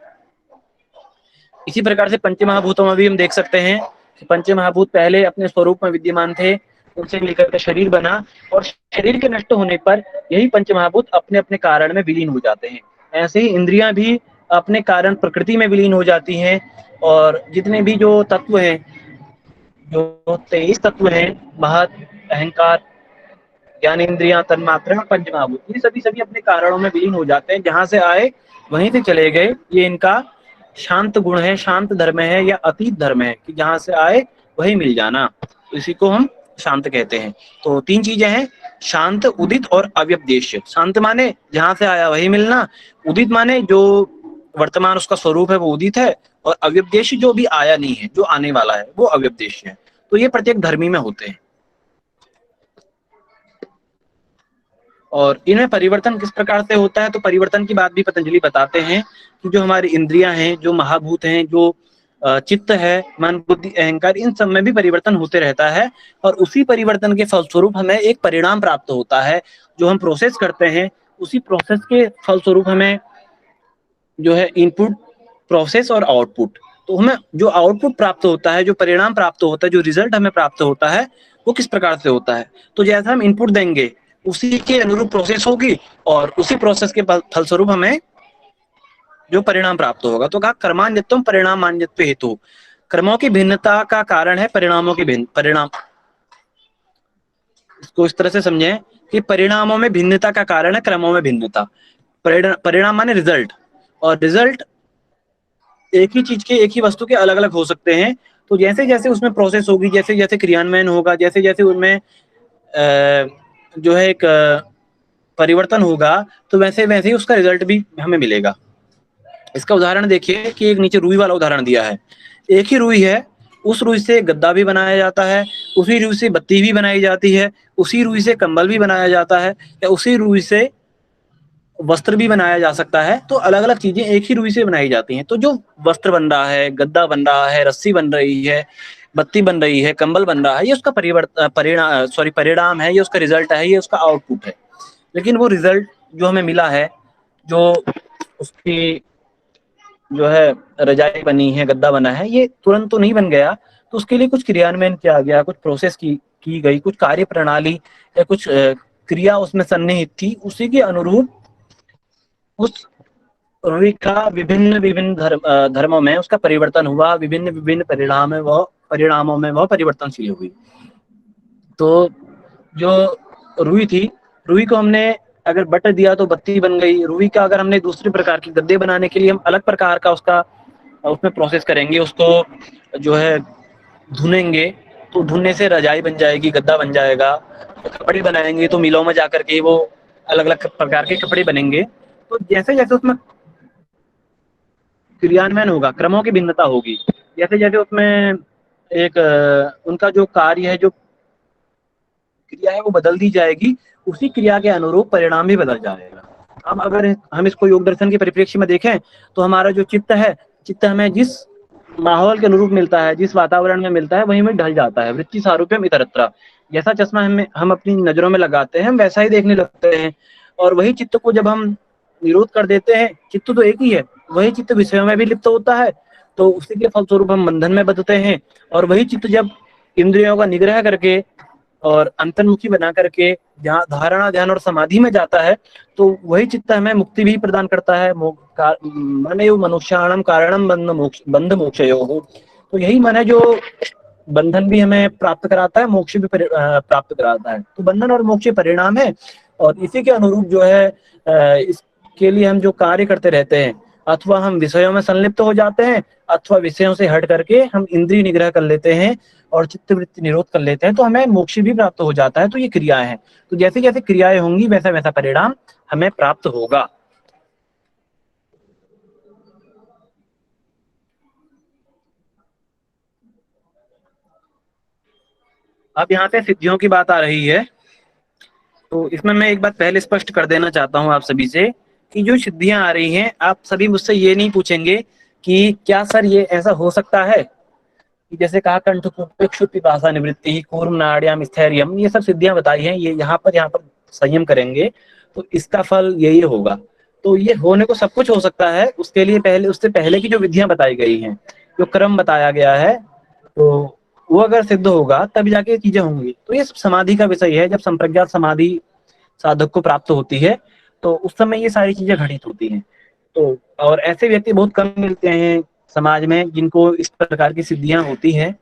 S1: इसी प्रकार से पंचमहाभूतों में भी हम देख सकते हैं कि पंचमहाभूत पहले अपने स्वरूप में विद्यमान थे, उनसे मिलकर के शरीर बना, और शरीर के नष्ट होने पर यही पंचमहाभूत अपने अपने कारण में विलीन हो जाते हैं। ऐसे ही इंद्रियां भी अपने कारण प्रकृति में विलीन हो जाती हैं। और जितने भी जो तत्व हैं, जो 23 तत्व हैं, महत, अहंकार, ज्ञानेंद्रियां, तन्मात्रा, पंचमहाभूत, ये सभी सभी अपने कारणों में विलीन हो जाते हैं। जहां से आए वहीं से चले गए। ये इनका शांत गुण है, शांत धर्म है या अतीत धर्म है, कि जहां से आए वही मिल जाना, तो इसी को हम शांत कहते हैं। तो 3 चीजें हैं, शांत, उदित और अव्यपदेश। शांत माने जहां से आया वही मिलना, उदित माने जो वर्तमान उसका स्वरूप है वो उदित है, और अव्यपदेश जो भी आया नहीं है, जो आने वाला है, वो अव्यपदेश है। तो ये प्रत्येक धर्मी में होते हैं। और इनमें परिवर्तन किस प्रकार से होता है, तो परिवर्तन की बात भी पतंजलि बताते हैं कि जो हमारी इंद्रियां हैं, जो महाभूत हैं, जो चित्त है, मन बुद्धि अहंकार, इन सब में भी परिवर्तन होते रहता है और उसी परिवर्तन के फलस्वरूप हमें एक परिणाम प्राप्त होता है। जो हम प्रोसेस करते हैं उसी प्रोसेस के फलस्वरूप हमें जो है इनपुट, प्रोसेस और आउटपुट, तो हमें जो आउटपुट प्राप्त होता है, जो परिणाम प्राप्त होता है, जो रिजल्ट हमें प्राप्त होता है, वो किस प्रकार से होता है। तो जैसा हम इनपुट देंगे उसी के अनुरूप प्रोसेस होगी और उसी प्रोसेस के फलस्वरूप हमें जो परिणाम प्राप्त होगा। तो कहा कर्मान्यत्वम परिणामान्यत्व हेतु, कर्मों की भिन्नता का कारण है परिणामों की भिन्न परिणाम। इसको इस तरह से समझें कि परिणामों में भिन्नता का कारण है क्रमों में भिन्नता। परिणाम माने रिजल्ट, और रिजल्ट एक ही चीज के, एक ही वस्तु के अलग अलग हो सकते हैं। तो जैसे जैसे उसमें प्रोसेस होगी, जैसे जैसे क्रियान्वयन होगा, जैसे जैसे उनमें जो है एक परिवर्तन होगा, तो वैसे वैसे ही उसका रिजल्ट भी हमें मिलेगा। इसका उदाहरण देखिए कि एक नीचे रुई वाला उदाहरण दिया है। एक ही रुई है, उस रुई से गद्दा भी बनाया जाता है, उसी रुई से बत्ती भी बनाई जाती है, उसी रुई से कंबल भी बनाया जाता है, या उसी रुई से वस्त्र भी बनाया जा सकता है। तो अलग अलग चीजें एक ही रुई से बनाई जाती हैं। तो जो वस्त्र बन रहा है, गद्दा बन रहा है, रस्सी बन रही है, बत्ती बन रही है, कंबल बन रहा है, ये उसका परिणाम है, ये उसका रिजल्ट है, ये उसका आउटपुट है। लेकिन वो रिजल्ट जो हमें मिला है, जो उसकी जो है रजाई बनी है, गद्दा बना है, ये तुरंत तो नहीं बन गया। तो उसके लिए कुछ क्रियान्वयन किया गया, कुछ प्रोसेस की गई, कुछ कार्य प्रणाली या कुछ क्रिया उसमें सन्निहित थी। उसी के अनुरूप उस रुई का विभिन्न विभिन्न धर्मों में उसका परिवर्तन हुआ, विभिन्न विभिन्न परिणामों में वह परिवर्तनशील हुई। तो जो रुई थी, रुई को हमने अगर बट दिया तो बत्ती बन गई। रुई का अगर हमने दूसरे प्रकार के गद्दे बनाने के लिए हम अलग प्रकार का उसमें प्रोसेस करेंगे, उसको जो है धुनेंगे, तो धुनने से रजाई बन जाएगी, गद्दा बन जाएगा। कपड़े बनाएंगे तो मिलों में जाकर के वो अलग अलग प्रकार के कपड़े बनेंगे। तो जैसे जैसे उसमें क्रियान्वयन होगा, क्रमों की भिन्नता होगी, जैसे जैसे उसमें एक उनका जो कार्य है, जो क्रिया है, वो बदल दी जाएगी, उसी क्रिया के अनुरूप परिणाम भी बदल जाएगा। अब अगर हम इसको योग दर्शन के परिप्रेक्ष्य में देखें तो हमारा जो चित्त है, चित्त हमें जिस माहौल के अनुरूप मिलता है, जिस वातावरण में मिलता है, वहीं में ढल जाता है। वृत्ति सारूप्यम इतरत्र, जैसा चश्मा हम अपनी नजरों में लगाते हैं, हम वैसा ही देखने लगते हैं। और वही चित्त को जब हम निरोध कर देते हैं, चित्त तो एक ही है, वही चित्त विषयों में भी लिप्त होता है, तो उसी के फलस्वरूप हम बंधन में बंधते हैं। और वही चित्त जब इंद्रियों का निग्रह करके और अंतर्मुखी बना करके जहाँ धारणा, ध्यान और समाधि में जाता है, तो वही चित्त हमें मुक्ति भी प्रदान करता है। मन मनुष्याणम कारणम बंध मोक्षयोः। तो यही मन है जो बंधन भी हमें प्राप्त कराता है, मोक्ष भी प्राप्त कराता है। तो बंधन और मोक्ष परिणाम है, और इसी के अनुरूप जो है इसके लिए हम जो कार्य करते रहते हैं, अथवा हम विषयों में संलिप्त हो जाते हैं, अथवा विषयों से हट करके हम इंद्रिय निग्रह कर लेते हैं और चित्त वृत्ति निरोध कर लेते हैं, तो हमें मोक्ष भी प्राप्त हो जाता है। तो ये क्रियाएं हैं। तो जैसे जैसे क्रियाएं होंगी वैसा वैसा परिणाम हमें प्राप्त होगा। अब यहाँ पे सिद्धियों की बात आ रही है, तो इसमें मैं एक बात पहले स्पष्ट कर देना चाहता हूँ आप सभी से कि जो सिद्धियां आ रही हैं, आप सभी मुझसे ये नहीं पूछेंगे कि क्या सर ये ऐसा हो सकता है कि जैसे कहा कंठकुपेक्षु पिपासा निवृत्ति, कूर्म नाड्याम स्थैर्यम, ये सब सिद्धियां बताई हैं, ये यहाँ पर संयम करेंगे तो इसका फल यही होगा। तो ये होने को सब कुछ हो सकता है, उसके लिए पहले, उससे पहले की जो विधियां बताई गई हैं, जो क्रम बताया गया है, तो वो अगर सिद्ध होगा तब जाके चीजें होंगी। तो ये सब समाधि का विषय है। जब संप्रज्ञात समाधि साधक को प्राप्त होती है तो उस समय ये सारी चीजें घटित होती हैं। तो और ऐसे व्यक्ति बहुत कम मिलते हैं समाज में जिनको इस प्रकार की सिद्धियां होती हैं।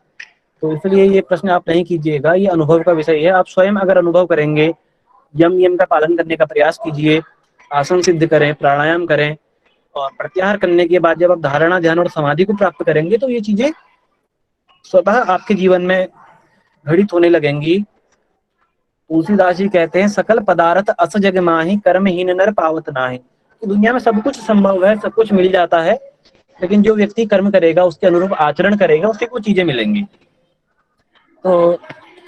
S1: तो इसलिए ये प्रश्न आप नहीं कीजिएगा, ये अनुभव का विषय है। आप स्वयं अगर अनुभव करेंगे, यम का पालन करने का प्रयास कीजिए, आसन सिद्ध करें, प्राणायाम करें, और प्रत्याहार करने के बाद जब आप धारणा, ध्यान और समाधि को प्राप्त करेंगे तो ये चीजें स्वतः आपके जीवन में घटित होने लगेंगी। तुलसीदास जी कहते हैं, सकल पदार्थ अस जग माही, कर्महीन नर पावत नाही। दुनिया में सब कुछ संभव है, सब कुछ मिल जाता है, लेकिन जो व्यक्ति कर्म करेगा, उसके अनुरूप आचरण करेगा, उससे कुछ चीजें मिलेंगी। तो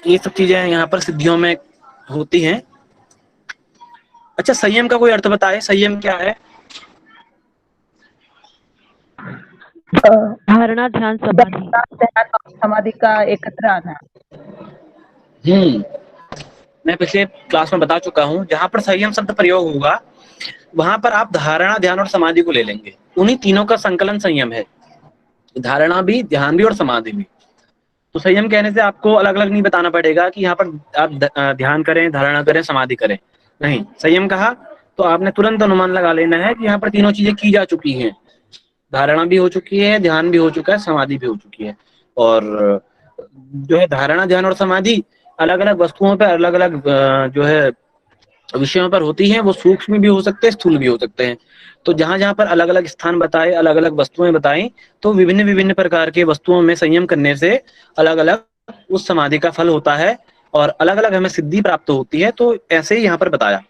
S1: ये सब चीजें यहाँ पर सिद्धियों में होती हैं। अच्छा, संयम का कोई अर्थ बताए, संयम क्या है?
S7: धारणा, ध्यान, समाधि।
S8: ध्यान और समाधि का एकत्र आना।
S1: मैं पिछले क्लास में बता चुका हूं, जहां पर संयम शब्द प्रयोग होगा वहां पर आप धारणा, ध्यान और समाधि को ले लेंगे। उन्हीं तीनों का संकलन संयम है, धारणा भी, ध्यान भी और समाधि भी। तो संयम कहने से आपको अलग अलग नहीं बताना पड़ेगा कि यहाँ पर आप ध्यान करें, धारणा करें, समाधि करें, नहीं। संयम कहा तो आपने तुरंत अनुमान लगा लेना है कि यहाँ पर तीनों चीजें की जा चुकी हैं, धारणा भी हो चुकी है, ध्यान भी हो चुका है, समाधि भी हो चुकी है। और जो है धारणा, ध्यान और समाधि अलग अलग वस्तुओं पर, अलग अलग जो है विषयों पर होती हैं। वो सूक्ष्म भी हो सकते हैं, स्थूल भी हो सकते हैं। तो जहां जहां पर अलग अलग स्थान बताए, अलग अलग वस्तुएं बताई, तो विभिन्न विभिन्न प्रकार के वस्तुओं में संयम करने से अलग अलग उस समाधि का फल होता है और अलग अलग हमें सिद्धि प्राप्त होती है। तो ऐसे ही यहाँ पर बताया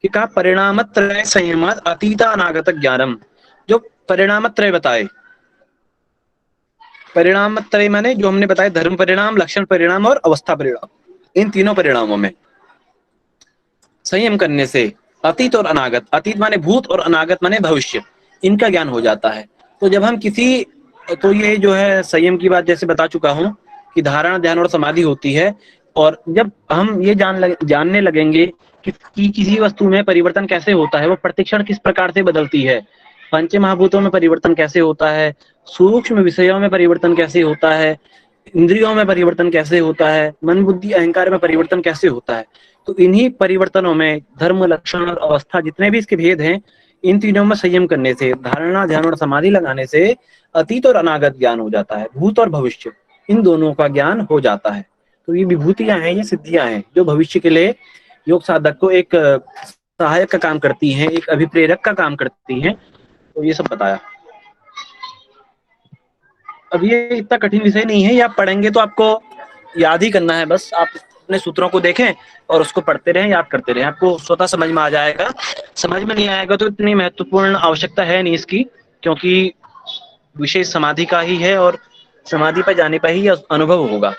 S1: कि कहा परिणामत्रय संयमात् अतीता अनागत ज्ञानम। जो परिणामत्रय बताए, परिणामत्रय माने जो हमने बताया धर्म परिणाम, लक्षण परिणाम और अवस्था परिणाम, इन तीनों परिणामों में संयम करने से अतीत और अनागत, अतीत माने भूत और अनागत माने भविष्य, इनका ज्ञान हो जाता है। तो जब हम किसी, तो ये जो है संयम की बात जैसे बता चुका हूं कि धारणा, ध्यान और समाधि होती है। और जब हम ये जानने लगेंगे कि किसी वस्तु में परिवर्तन कैसे होता है, वो प्रतिक्षण किस प्रकार से बदलती है, पंच महाभूतों में परिवर्तन कैसे होता है, सूक्ष्म विषयों में परिवर्तन कैसे होता है, इंद्रियों में परिवर्तन कैसे होता है, मन बुद्धि अहंकार में परिवर्तन कैसे होता है, तो इन्हीं परिवर्तनों में धर्म, लक्षण और अवस्था, जितने भी इसके भेद हैं, इन तीनों में संयम करने से, धारणा, ध्यान और समाधि लगाने से अतीत और अनागत ज्ञान हो जाता है, भूत और भविष्य, इन दोनों का ज्ञान हो जाता है। तो ये विभूतियां हैं, ये सिद्धियां हैं जो भविष्य के लिए योग साधक को एक सहायक का काम करती हैं, एक अभिप्रेरक का काम करती हैं। तो ये सब बताया। अब ये इतना कठिन विषय नहीं है, ये आप पढ़ेंगे तो आपको याद ही करना है, बस आप अपने सूत्रों को देखें और उसको पढ़ते रहें, याद करते रहें, आपको स्वतः समझ में आ जाएगा। समझ में नहीं आएगा तो इतनी महत्वपूर्ण आवश्यकता है नहीं इसकी, क्योंकि विषय समाधि का ही है और समाधि पर जाने पर ही अनुभव होगा।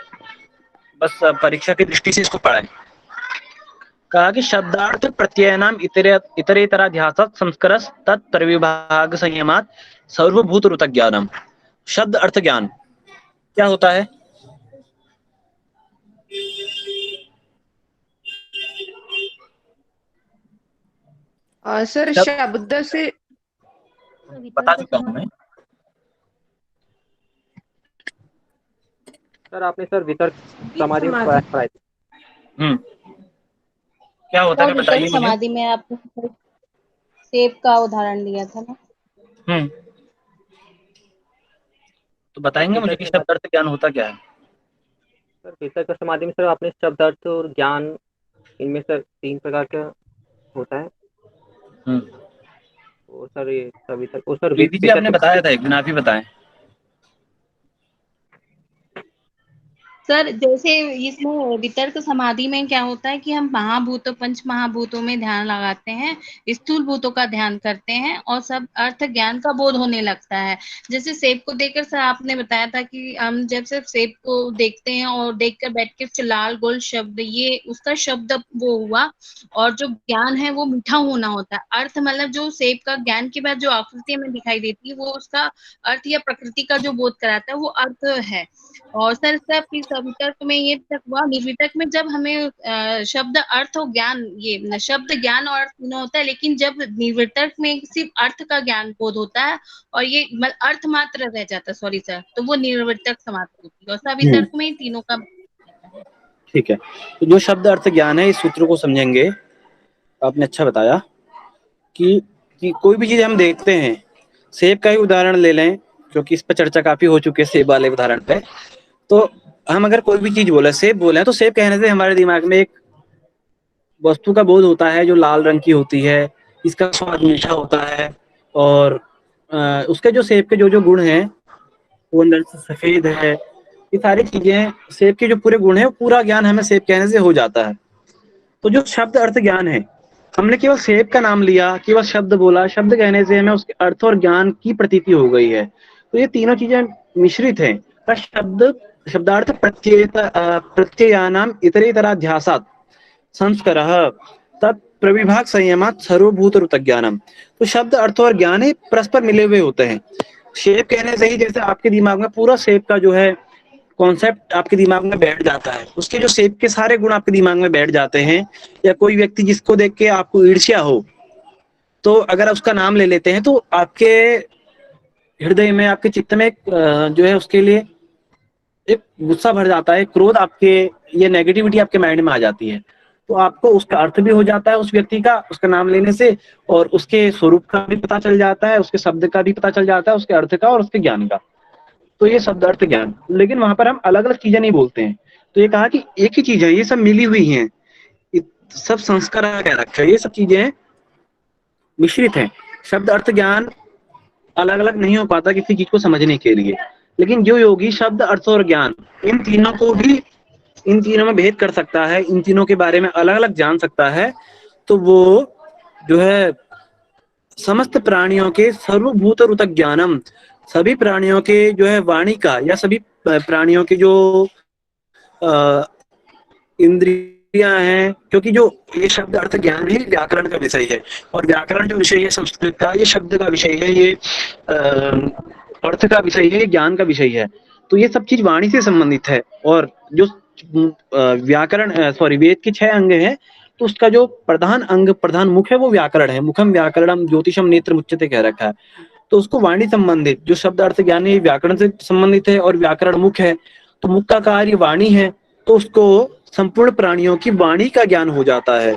S1: बस परीक्षा की दृष्टि से इसको पढ़ें। कहा कि शब्दार्थ प्रत्ययनाम इतरेतराध्यासात् संस्करस् तत्प्रविभाग संयमात् सर्वभूत ऋत ज्ञानम। शब्द अर्थ ज्ञान क्या होता है?
S9: सर शब्द से
S1: बता चुका हूं मैं।
S2: सर आपने सर वितर्क समाधि में पढ़ाई थी।
S1: क्या होता है बताइए
S5: वितर्क
S1: मुझे।
S5: समाधि में आपने सेब का उदाहरण दिया था ना।
S1: तो बताएंगे मुझे कि शब्द अर्थ ज्ञान होता क्या है?
S2: सर वितर्क समाधि में सर आपने शब्द अर्थ और ज्ञान, इनमें सर 3 प्रकार का होता है। और सर ये सभी तक, और सर
S1: विधि भी आपने बताया था, एक दिन आप ही बताएं।
S5: सर जैसे इसमें वितर्क समाधि में क्या होता है कि हम महाभूतों, पंच महाभूतों में ध्यान लगाते हैं, स्थूल भूतों का ध्यान करते हैं और सब अर्थ ज्ञान का बोध होने लगता है। जैसे सेब को देखकर सर आपने बताया था कि हम जब सिर्फ सेब को देखते हैं और देखकर बैठ के लाल गोल शब्द, ये उसका शब्द वो हुआ। और जो ज्ञान है वो मीठा होना होता है। अर्थ मतलब जो सेब का ज्ञान के बाद जो आकृति हमें दिखाई देती है वो उसका अर्थ या प्रकृति का जो बोध कराता है वो अर्थ है। और सर वितर्क में ये तक हुआ। निर्वितर्क में जब हमें शब्द अर्थ और ज्ञान, ये शब्द ज्ञान और अर्थ तीनों होता है, लेकिन जब निर्वितर्क में सिर्फ अर्थ का ज्ञान बोध होता है और ये अर्थ मात्र रह जाता है, सॉरी सर, तो वो निर्वितर्क समाधि होती है। और सवितर्क में तीनों का।
S1: ठीक है, तो जो शब्द अर्थ ज्ञान है, इस सूत्र को समझेंगे। आपने अच्छा बताया कि कोई भी चीज हम देखते हैं, सेब का ही उदाहरण ले लें क्योंकि इस पर चर्चा काफी हो चुकी है सेब वाले उदाहरण पे। तो हम अगर कोई भी चीज बोले, सेब बोले, तो सेब कहने से हमारे दिमाग में एक वस्तु का बोध होता है जो लाल रंग की होती है, इसका स्वाद मीठा होता है और उसके जो सेब के जो गुण हैं वो अंदर से सफेद है। ये सारी चीजें, सेब के जो पूरे गुण है, पूरा ज्ञान हमें सेब कहने से हो जाता है। तो जो शब्द अर्थ ज्ञान है, हमने केवल सेब का नाम लिया, केवल शब्द बोला, शब्द कहने से हमें उसके अर्थ और ज्ञान की प्रतीति हो गई है। तो ये तीनों चीजें मिश्रित हैं। शब्दार्थ प्रत्ययानाम इतरेतराध्यासात् संस्कारः तत् प्रविभाग संयमात सर्वभूत ऋतज्ञानम। तो शब्द अर्थ और ज्ञान है परस्पर मिले हुए होते हैं। शेप कहने से ही जैसे आपके दिमाग में पूरा शेप का जो है कॉन्सेप्ट आपके दिमाग में बैठ जाता है, उसके जो शेप के सारे गुण आपके दिमाग में बैठ जाते हैं। या कोई व्यक्ति जिसको देख के आपको ईर्ष्या हो, तो अगर उसका नाम ले लेते हैं तो आपके हृदय में, आपके चित्त में जो है उसके लिए एक गुस्सा भर जाता है, क्रोध, आपके ये नेगेटिविटी आपके माइंड में आ जाती है। तो आपको उसका अर्थ भी हो जाता है उस व्यक्ति का उसका नाम लेने से, और उसके स्वरूप का भी पता चल जाता है, उसके शब्द का भी पता चल जाता है, उसके अर्थ का और उसके ज्ञान का। तो ये शब्द अर्थ ज्ञान, लेकिन वहां पर हम अलग अलग चीजें नहीं बोलते हैं। तो ये कहा कि एक ही चीज है, ये सब मिली हुई हैं, सब संस्कार कह रखा है, ये सब चीजें मिश्रित हैं। शब्द अर्थ ज्ञान अलग अलग नहीं हो पाता किसी चीज को समझने के लिए, लेकिन जो योगी शब्द अर्थ और ज्ञान इन तीनों को भी, इन तीनों में भेद कर सकता है, इन तीनों के बारे में अलग अलग जान सकता है, तो वो जो है समस्त प्राणियों के सर्वभूत ऋतक ज्ञानम, सभी प्राणियों के जो है वाणी का, या सभी प्राणियों के जो इंद्रियां हैं, क्योंकि जो ये शब्द अर्थ ज्ञान भी व्याकरण का विषय है, और व्याकरण जो विषय है संस्कृत का, ये शब्द का विषय है, ये अर्थ का विषय है, ज्ञान का विषय है। तो ये सब चीज वाणी से संबंधित है। और जो व्याकरण वेद के 6 अंग हैं, तो उसका जो प्रधान अंग, प्रधान मुख है वो व्याकरण है। मुखम व्याकरणम ज्योतिषम नेत्र मुच्यते कह रखा है। तो उसको वाणी संबंधित जो शब्द अर्थ ज्ञान है व्याकरण से संबंधित है, और व्याकरण मुख है, तो मुख का कार्य वाणी है, तो उसको संपूर्ण प्राणियों की वाणी का ज्ञान हो जाता है।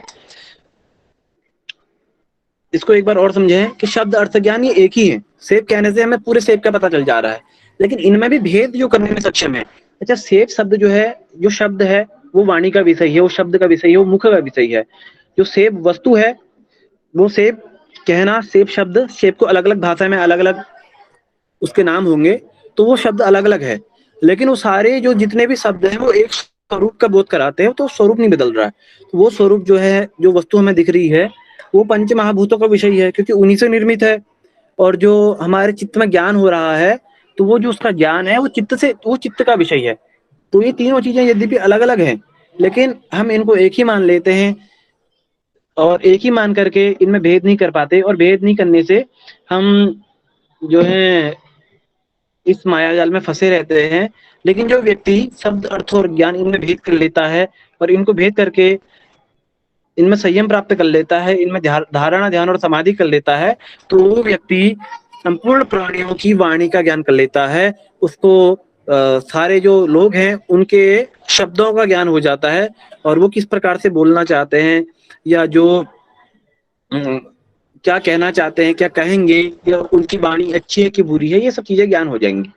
S1: इसको एक बार और समझें कि शब्द अर्थ ज्ञान ये एक ही है। सेब कहने से हमें पूरे सेब का पता चल जा रहा है, लेकिन इनमें भी भेद जो करने में सक्षम है। अच्छा, सेब शब्द जो है, जो शब्द है वो वाणी का विषय है, वो शब्द का विषय है, वो मुख का विषय है। जो सेब वस्तु है, वो सेब कहना, सेब शब्द, सेब को अलग अलग भाषा में अलग अलग उसके नाम होंगे, तो वो शब्द अलग अलग है, लेकिन वो सारे जो जितने भी शब्द हैं वो एक स्वरूप का बोध कराते हैं। तो स्वरूप नहीं बदल रहा है। तो वो स्वरूप जो है, जो वस्तु हमें दिख रही है, वो पंच महाभूतों का विषय है, क्योंकि उन्हीं से निर्मित है। और जो हमारे चित्त में ज्ञान हो रहा है, तो वो जो उसका ज्ञान है वो चित्त से, वो चित्त का विषय है। तो ये तीनों चीजें यद्यपि अलग अलग हैं, लेकिन हम इनको एक ही मान लेते हैं, और एक ही मान करके इनमें भेद नहीं कर पाते। और भेद नहीं करने से हम जो है इस मायाजाल में फंसे रहते हैं। लेकिन जो व्यक्ति शब्द अर्थ और ज्ञान इनमें भेद कर लेता है, और इनको भेद करके इनमें संयम प्राप्त कर लेता है, इनमें धारणा, ध्यान और समाधि कर लेता है, तो वो व्यक्ति संपूर्ण प्राणियों की वाणी का ज्ञान कर लेता है। उसको सारे जो लोग हैं उनके शब्दों का ज्ञान हो जाता है, और वो किस प्रकार से बोलना चाहते हैं, या जो क्या कहना चाहते हैं, क्या कहेंगे, या उनकी वाणी अच्छी है कि बुरी है, ये सब चीजें ज्ञान हो जाएंगी।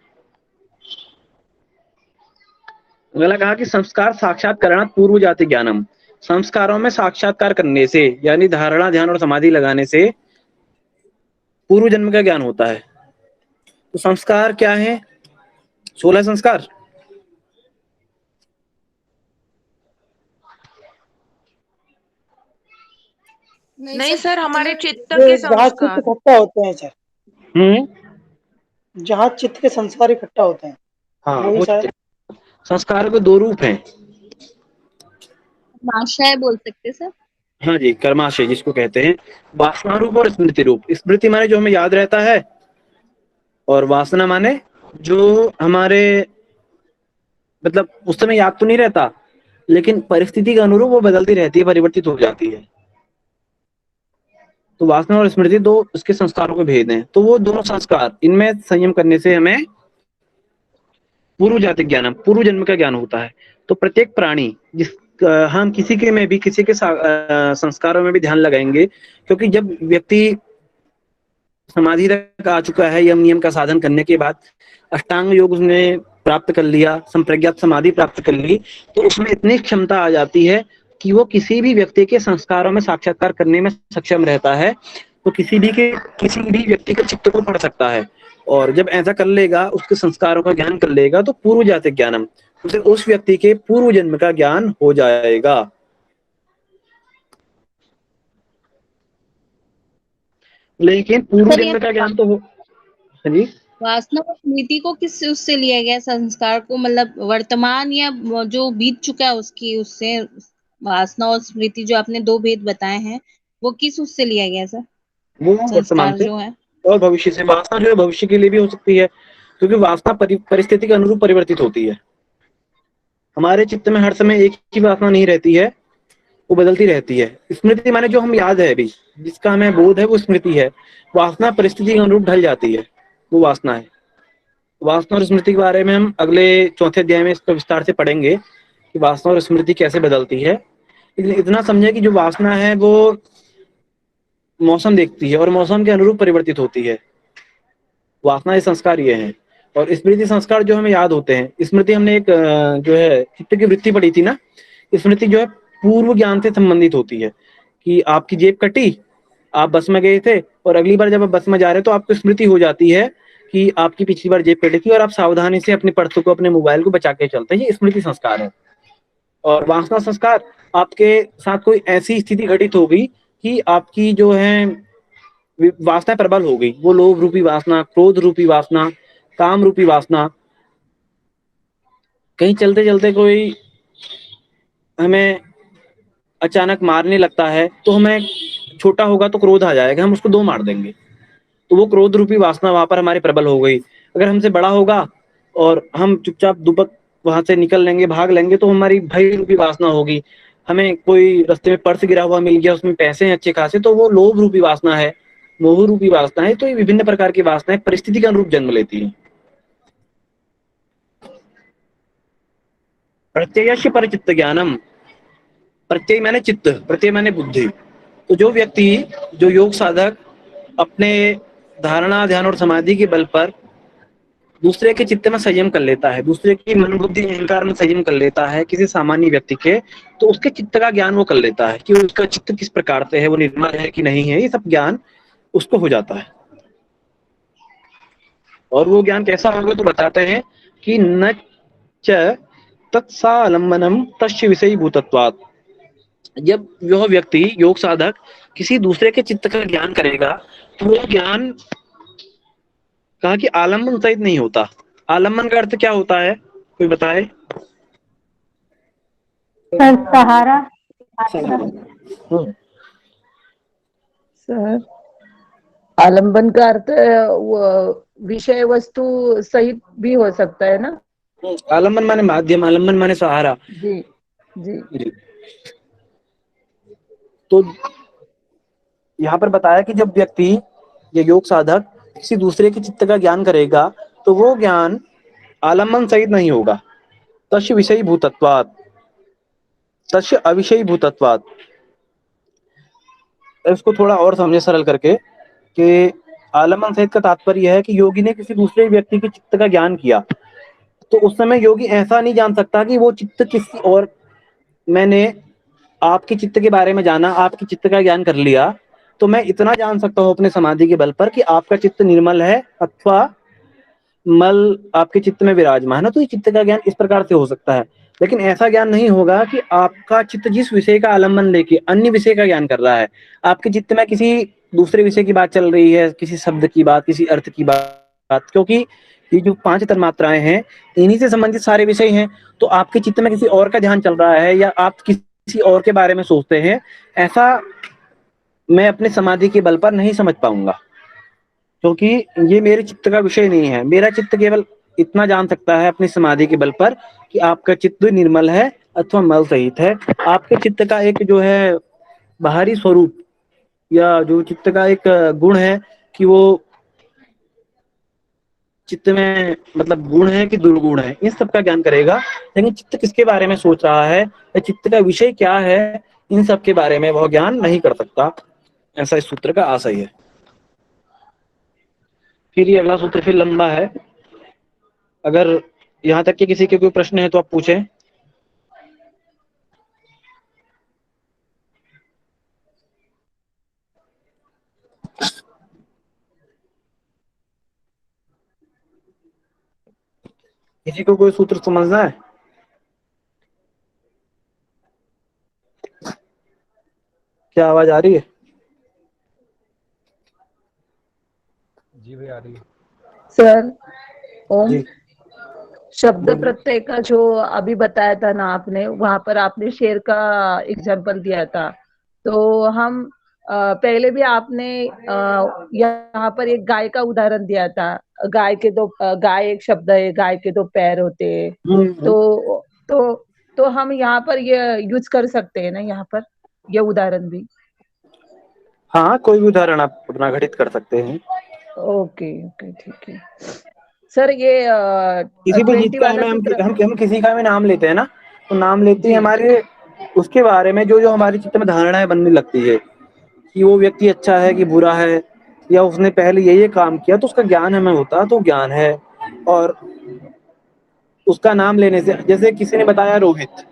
S1: अगला कहा कि संस्कार साक्षात्करण पूर्व जाति ज्ञानम। संस्कारों में साक्षात्कार करने से, यानी धारणा, ध्यान और समाधि लगाने से पूर्व जन्म का ज्ञान होता है। तो संस्कार क्या है? 16 संस्कार।
S9: नहीं सर, हमारे चित्त
S7: ये
S9: के
S7: जहाँ चित्त
S9: संस्कार।
S7: इकट्ठा होते हैं सर, जहाँ चित्त के संस्कार इकट्ठा होते हैं,
S1: हाँ,
S7: वही
S1: वो
S7: सर।
S1: संस्कार के 2 रूप हैं।
S5: आशय बोल सकते सर।
S1: हाँ जी, कर्माशय जिसको कहते हैं, वासना रूप और स्मृति रूप। स्मृति माने जो हमें याद रहता है, और वासना माने जो हमारे मतलब उस समय याद तो नहीं रहता, लेकिन परिस्थिति के अनुरूप वो बदलती रहती है, परिवर्तित हो जाती है। तो वासना और स्मृति 2 इसके संस्कारों के भेद हैं। तो वो दोनों संस्कार, इनमें संयम करने से हमें पूर्व जाति ज्ञान, पूर्व जन्म का ज्ञान होता है। तो प्रत्येक प्राणी, जिस हम किसी के में भी, किसी के संस्कारों में भी ध्यान लगाएंगे, क्योंकि जब व्यक्ति समाधि तक आ चुका है, यम नियम का साधन करने के बाद अष्टांग योग उसने प्राप्त कर लिया, संप्रज्ञात समाधि प्राप्त कर ली, तो उसमें इतनी क्षमता आ जाती है कि वो किसी भी व्यक्ति के संस्कारों में साक्षात्कार करने में सक्षम रहता है। तो किसी भी व्यक्ति के चित्त को पढ़ सकता है, और जब ऐसा कर लेगा, उसके संस्कारों का ज्ञान कर लेगा, तो पूर्व जाति ज्ञानम, उसे उस व्यक्ति के पूर्व जन्म का ज्ञान हो जाएगा। लेकिन पूर्व जन्म का ज्ञान तो हो। हाँ जी,
S5: वासना और स्मृति को किस उससे लिया गया? संस्कार को मतलब वर्तमान या जो बीत चुका है उसकी, उससे वासना और स्मृति जो आपने 2 भेद बताए हैं, वो किस उससे लिया गया सर,
S1: वो वर्तमान
S5: संस्कार
S1: से
S5: जो है?
S1: और भविष्य से। वासना जो है भविष्य के लिए भी हो सकती है, क्योंकि वासना परिस्थिति के अनुरूप परिवर्तित होती है। हमारे चित्त में हर समय एक ही वासना नहीं रहती है, वो बदलती रहती है। स्मृति माने जो हम याद है अभी, जिसका हमें बोध है, वो स्मृति है। वासना परिस्थिति के अनुरूप ढल जाती है, वो वासना है। वासना और स्मृति के बारे में हम अगले चौथे अध्याय में इसका विस्तार से पढ़ेंगे कि वासना और स्मृति कैसे बदलती है। लेकिन इतना समझे कि जो वासना है वो मौसम देखती है और मौसम के अनुरूप परिवर्तित होती है। वासना ये संस्कार ये है, और स्मृति संस्कार जो हमें याद होते हैं। स्मृति हमने एक जो है चित्त की वृत्ति पढ़ी थी ना, स्मृति जो है पूर्व ज्ञान से संबंधित होती है कि आपकी जेब कटी, आप बस में गए थे और अगली बार जब आप बस में जा रहे हो तो आपको स्मृति हो जाती है कि आपकी पिछली बार जेब कटी थी, और आप सावधानी से अपने पर्स को, अपने मोबाइल को बचा के चलते हैं। ये स्मृति संस्कार है। और वासना संस्कार, आपके साथ कोई ऐसी स्थिति घटित हो गई कि आपकी जो है वासना प्रबल हो गई। वो लोभ रूपी वासना, क्रोध रूपी वासना, काम रूपी वासना। कहीं चलते चलते कोई हमें अचानक मारने लगता है तो हमें, छोटा होगा तो क्रोध आ जाएगा, हम उसको दो मार देंगे। तो वो क्रोध रूपी वासना वहां पर हमारी प्रबल हो गई। अगर हमसे बड़ा होगा और हम चुपचाप दुबक वहां से निकल लेंगे, भाग लेंगे, तो हमारी भय रूपी वासना होगी। हमें कोई रास्ते में पर्स गिरा हुआ मिल गया, उसमें पैसे हैं अच्छे खासे, तो वो लोभ रूपी वासना है, मोह रूपी वासना है। तो ये विभिन्न प्रकार की वासनाएं परिस्थिति के अनुरूप जन्म लेती है। प्रत्ययस्य परचित्त ज्ञानम, प्रत्यय माने चित्त, प्रत्यय माने बुद्धि। तो जो व्यक्ति, जो योग साधक अपने धारणा, ध्यान और समाधि के बल पर दूसरे के चित्त में संयम कर लेता है, दूसरे की मन बुद्धि अहंकार में संयम कर लेता है, किसी सामान्य व्यक्ति के, तो उसके चित्त का ज्ञान वो कर लेता है कि उसका चित्त किस प्रकार से है, वो निर्मल है कि नहीं है। ये सब ज्ञान उसको हो जाता है। और वो ज्ञान कैसा होगा तो बताते हैं कि न च तत्सालंबनम तस्य विषयी भूतत्वात्। जब वह व्यक्ति, योग साधक, किसी दूसरे के चित्त का ज्ञान करेगा तो वो ज्ञान, कहा कि आलम्बन सहित नहीं होता। आलम्बन का अर्थ क्या होता है, कोई बताए?
S6: सर सहारा।
S8: सर आलंबन का अर्थ विषय वस्तु सहित भी हो सकता है ना?
S1: आलम्बन माने माध्यम, आलम्बन माने सहारा।
S8: जी जी।
S1: तो यहाँ पर बताया कि जब व्यक्ति या योग साधक किसी दूसरे के चित्त का ज्ञान करेगा तो वो ज्ञान आलम्बन सहित नहीं होगा। तस्य विषयी भूतत्वात्, तस्य अविषयी भूतत्वात्। इसको थोड़ा और समझे सरल करके कि आलम्बन सहित का तात्पर्य है कि योगी ने किसी दूसरे व्यक्ति के चित्त का ज्ञान किया, तो उस समय योगी ऐसा नहीं जान सकता कि वो चित्त किसी और, मैंने आपके चित्त के बारे में जाना, आपके चित्त का ज्ञान कर लिया, तो मैं इतना जान सकता हूँ अपने समाधि के बल पर कि आपका चित्त निर्मल है अथवा मल आपके चित्त में विराजमान है। तो ये चित्त का ज्ञान इस प्रकार से हो सकता है। लेकिन ऐसा ज्ञान नहीं होगा कि आपका चित्त जिस विषय का आलम्बन लेके अन्य विषय का ज्ञान कर रहा है, आपके चित्त में किसी दूसरे विषय की बात चल रही है, किसी शब्द की बात, किसी अर्थ की बात, क्योंकि ये जो 5 तन्मात्राएं हैं इन्हीं से संबंधित सारे विषय हैं। तो आपके चित्त में किसी और का ध्यान चल रहा है या आप किसी और के बारे में सोचते हैं, ऐसा मैं अपने समाधि के बल पर नहीं समझ पाऊंगा, क्योंकि ये मेरे चित्त का विषय नहीं है। मेरा चित्त केवल इतना जान सकता है अपनी समाधि के बल पर कि आपका चित्त निर्मल है अथवा मल सहित है। आपके चित्त का एक जो है बाहरी स्वरूप या जो चित्त का एक गुण है कि वो चित्त में मतलब गुण है कि दुर्गुण है, इन सब का ज्ञान करेगा। लेकिन चित्त किसके बारे में सोच रहा है या चित्त का विषय क्या है, इन सब के बारे में वह ज्ञान नहीं कर सकता। ऐसा इस सूत्र का आशय है। फिर ये अगला सूत्र फिर लंबा है। अगर यहाँ तक के किसी के कोई प्रश्न है तो आप पूछें। किसी को कोई सूत्र समझना है? क्या आवाज आ रही है?
S3: जी भाई आ रही है
S8: सर। ओम।
S1: जी
S8: शब्द
S1: बोलिए।
S8: प्रत्यय का जो अभी बताया था ना आपने, वहां पर आपने शेर का एग्जाम्पल दिया था। तो हम पहले भी आपने यहाँ पर एक गाय का उदाहरण दिया था। गाय एक शब्द है, गाय के 2 पैर होते हैं। तो हम यहाँ पर ये यूज कर सकते हैं ना, यहाँ पर ये उदाहरण भी।
S1: हाँ, कोई भी उदाहरण आप अपना घटित कर सकते हैं।
S8: ओके ओके, ठीक है सर। ये
S1: किसी भी चीज
S8: 20
S1: का
S8: वाला
S1: हमें
S8: सूत्र।
S1: हम किसी का भी नाम लेते हैं ना, तो नाम लेते ही
S8: जी
S1: हमारे उसके बारे में जो हमारे चित्त में धारणाएं बनने लगती है कि वो व्यक्ति अच्छा है कि बुरा है, या उसने पहले ये काम किया, तो उसका ज्ञान हमें होता तो ज्ञान है। और उसका नाम लेने से, जैसे किसी ने बताया रोहित,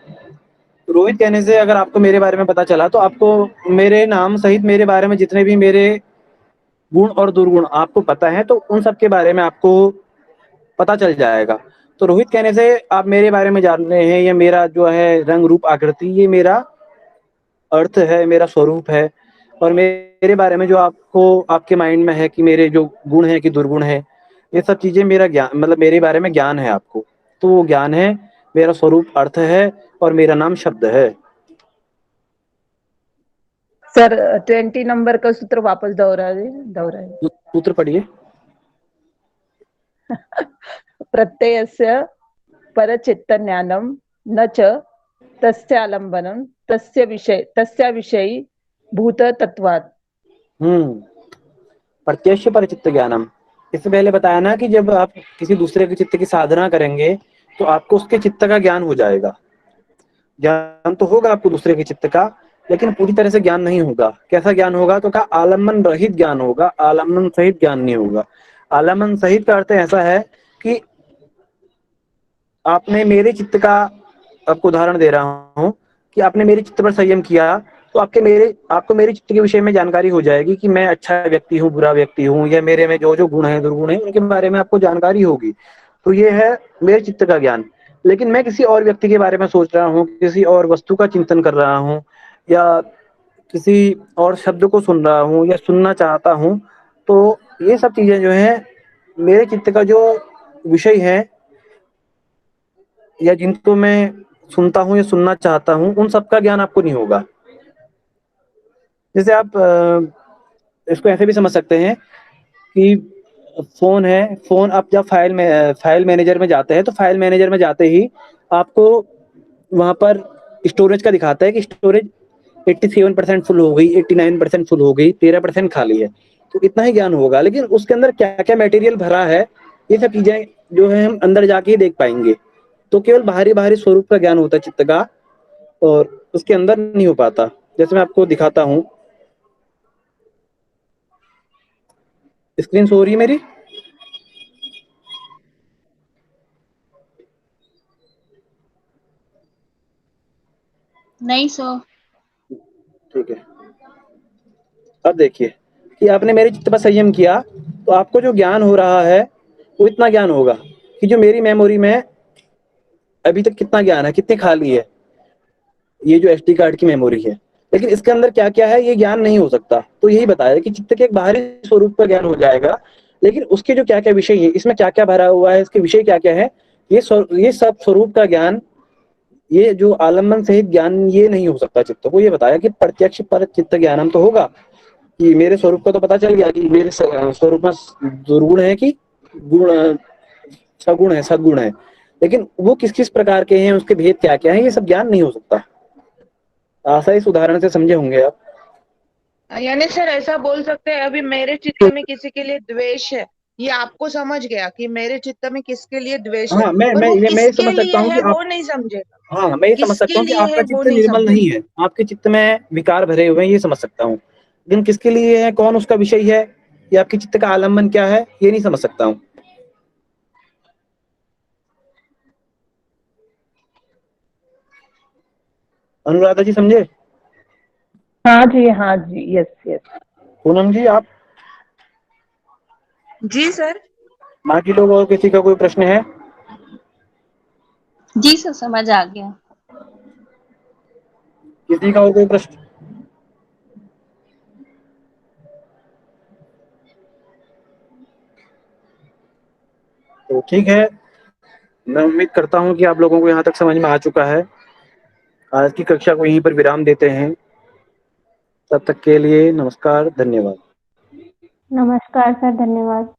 S1: रोहित कहने से अगर आपको मेरे बारे में पता चला, तो आपको मेरे नाम सहित मेरे बारे में जितने भी मेरे गुण और दुर्गुण आपको पता है, तो उन सब के बारे में आपको पता चल जाएगा। तो रोहित कहने से आप मेरे बारे में जान रहे हैं, ये मेरा जो है रंग रूप आकृति, ये मेरा अर्थ है, मेरा स्वरूप है। और मेरे बारे में जो आपको आपके माइंड में है कि मेरे जो गुण है कि दुर्गुण है, ये सब चीजें मेरा ज्ञान, मतलब मेरे बारे में ज्ञान है आपको। तो वो ज्ञान है, मेरा स्वरूप अर्थ है, और मेरा नाम शब्द है।
S8: सर 20 नंबर का सूत्र वापस दोहराए।
S1: सूत्र पढ़िए।
S8: प्रत्ययस्य परचित्त ज्ञानम न च तस्यालंबनम तस्य विषयी भूत तत्वात्।
S1: प्रत्यक्ष परचित्त ज्ञानम, इससे पहले बताया ना कि जब आप किसी दूसरे के चित्त की साधना करेंगे, तो आपको उसके चित्त का ज्ञान हो जाएगा। ज्ञान तो होगा आपको दूसरे के चित्त का, लेकिन पूरी तरह से ज्ञान नहीं होगा। कैसा ज्ञान होगा? तो कहा आलम्बन रहित ज्ञान होगा, आलम्बन सहित ज्ञान नहीं होगा। आलम्बन सहित का अर्थ ऐसा है कि आपने मेरे चित्त का, आपको उदाहरण दे रहा हूं कि आपने मेरे चित्त पर संयम किया, तो आपको मेरे चित्त के विषय में जानकारी हो जाएगी कि मैं अच्छा व्यक्ति हूँ, बुरा व्यक्ति हूँ, या मेरे में जो जो गुण है दुर्गुण है उनके बारे में आपको जानकारी होगी। तो ये है मेरे चित्त का ज्ञान। लेकिन मैं किसी और व्यक्ति के बारे में सोच रहा हूँ, किसी और वस्तु का चिंतन कर रहा हूँ, या किसी और शब्द को सुन रहा हूँ या सुनना चाहता हूँ, तो ये सब चीजें जो है मेरे चित्त का जो विषय है, या जिनको मैं सुनता हूँ या सुनना चाहता हूँ, उन सब का ज्ञान आपको नहीं होगा। जैसे आप इसको ऐसे भी समझ सकते हैं कि फोन है, फोन आप जब फाइल मैनेजर में जाते हैं, तो फाइल मैनेजर में जाते ही आपको वहां पर स्टोरेज का दिखाता है कि स्टोरेज 87% फुल हो गई, 89% फुल हो गई, 13% खाली है। तो इतना ही ज्ञान होगा, लेकिन उसके अंदर क्या क्या मटेरियल भरा है, ये सब चीजें जो है हम अंदर जाके ही देख पाएंगे। तो केवल बाहरी बाहरी स्वरूप का ज्ञान होता है चित्त का, और उसके अंदर नहीं हो पाता। जैसे मैं आपको दिखाता हूँ, स्क्रीन शो हो रही है मेरी?
S5: नहीं सो।
S1: ठीक है, अब देखिए कि आपने मेरे चित्त पर संयम किया, तो आपको जो ज्ञान हो रहा है वो इतना ज्ञान होगा कि जो मेरी मेमोरी में अभी तक कितना ज्ञान है, कितनी खाली है, ये जो SD कार्ड की मेमोरी है, लेकिन इसके अंदर क्या क्या है ये ज्ञान नहीं हो सकता। तो यही बताया कि चित्त के एक बाहरी स्वरूप का ज्ञान हो जाएगा, लेकिन उसके जो क्या क्या विषय है, इसमें क्या क्या भरा हुआ है, इसके विषय क्या क्या है, ये सब स्वरूप का ज्ञान, ये जो आलम्बन सहित ज्ञान, ये नहीं हो सकता चित्त को। ये बताया कि प्रत्यक्ष पर चित्त ज्ञानम तो होगा, कि मेरे स्वरूप का तो पता चल गया कि मेरे स्वरूप में दुर्गुण है कि गुण, सगुण है, सद्गुण है, लेकिन वो किस किस प्रकार के हैं, उसके भेद क्या क्या है, ये सब ज्ञान नहीं हो सकता। आशा इस उदाहरण से समझे होंगे आप।
S9: यानी सर ऐसा बोल सकते हैं, अभी मेरे चित्त में किसी के लिए द्वेष है, ये आपको समझ गया कि मेरे चित्त में किसके लिए द्वेष है,
S1: हाँ,
S9: पर वो
S1: मैं ये
S9: किसके
S1: समझ सकता
S9: लिए
S1: हूँ कि
S9: है
S1: आप,
S9: वो नहीं समझेगा,
S1: हाँ मैं ये समझ सकता
S9: किसके
S1: हूँ कि
S9: लिए
S1: आपका
S9: है वो
S1: चित्त
S9: नहीं
S1: निर्मल नहीं
S9: समझेगा।
S1: है, आपके चित्त में विकार भरे हुए हैं, ये समझ सकता हूँ। लेकिन किसके लिए है, कौन उसका विषय है, या आपके चित्त का आलम्बन क्या है, ये नहीं समझ सकता हूँ। अनुराधा जी समझे?
S8: हाँ जी, यस।
S1: पूनम जी आप?
S9: जी सर।
S1: बाकी लोग और किसी का कोई प्रश्न है?
S5: जी सर, समझ आ गया।
S1: किसी का और कोई प्रश्न? तो ठीक है, मैं उम्मीद करता हूँ कि आप लोगों को यहाँ तक समझ में आ चुका है। आज की कक्षा को यहीं पर विराम देते हैं। तब तक के लिए नमस्कार, धन्यवाद।
S6: नमस्कार सर, धन्यवाद।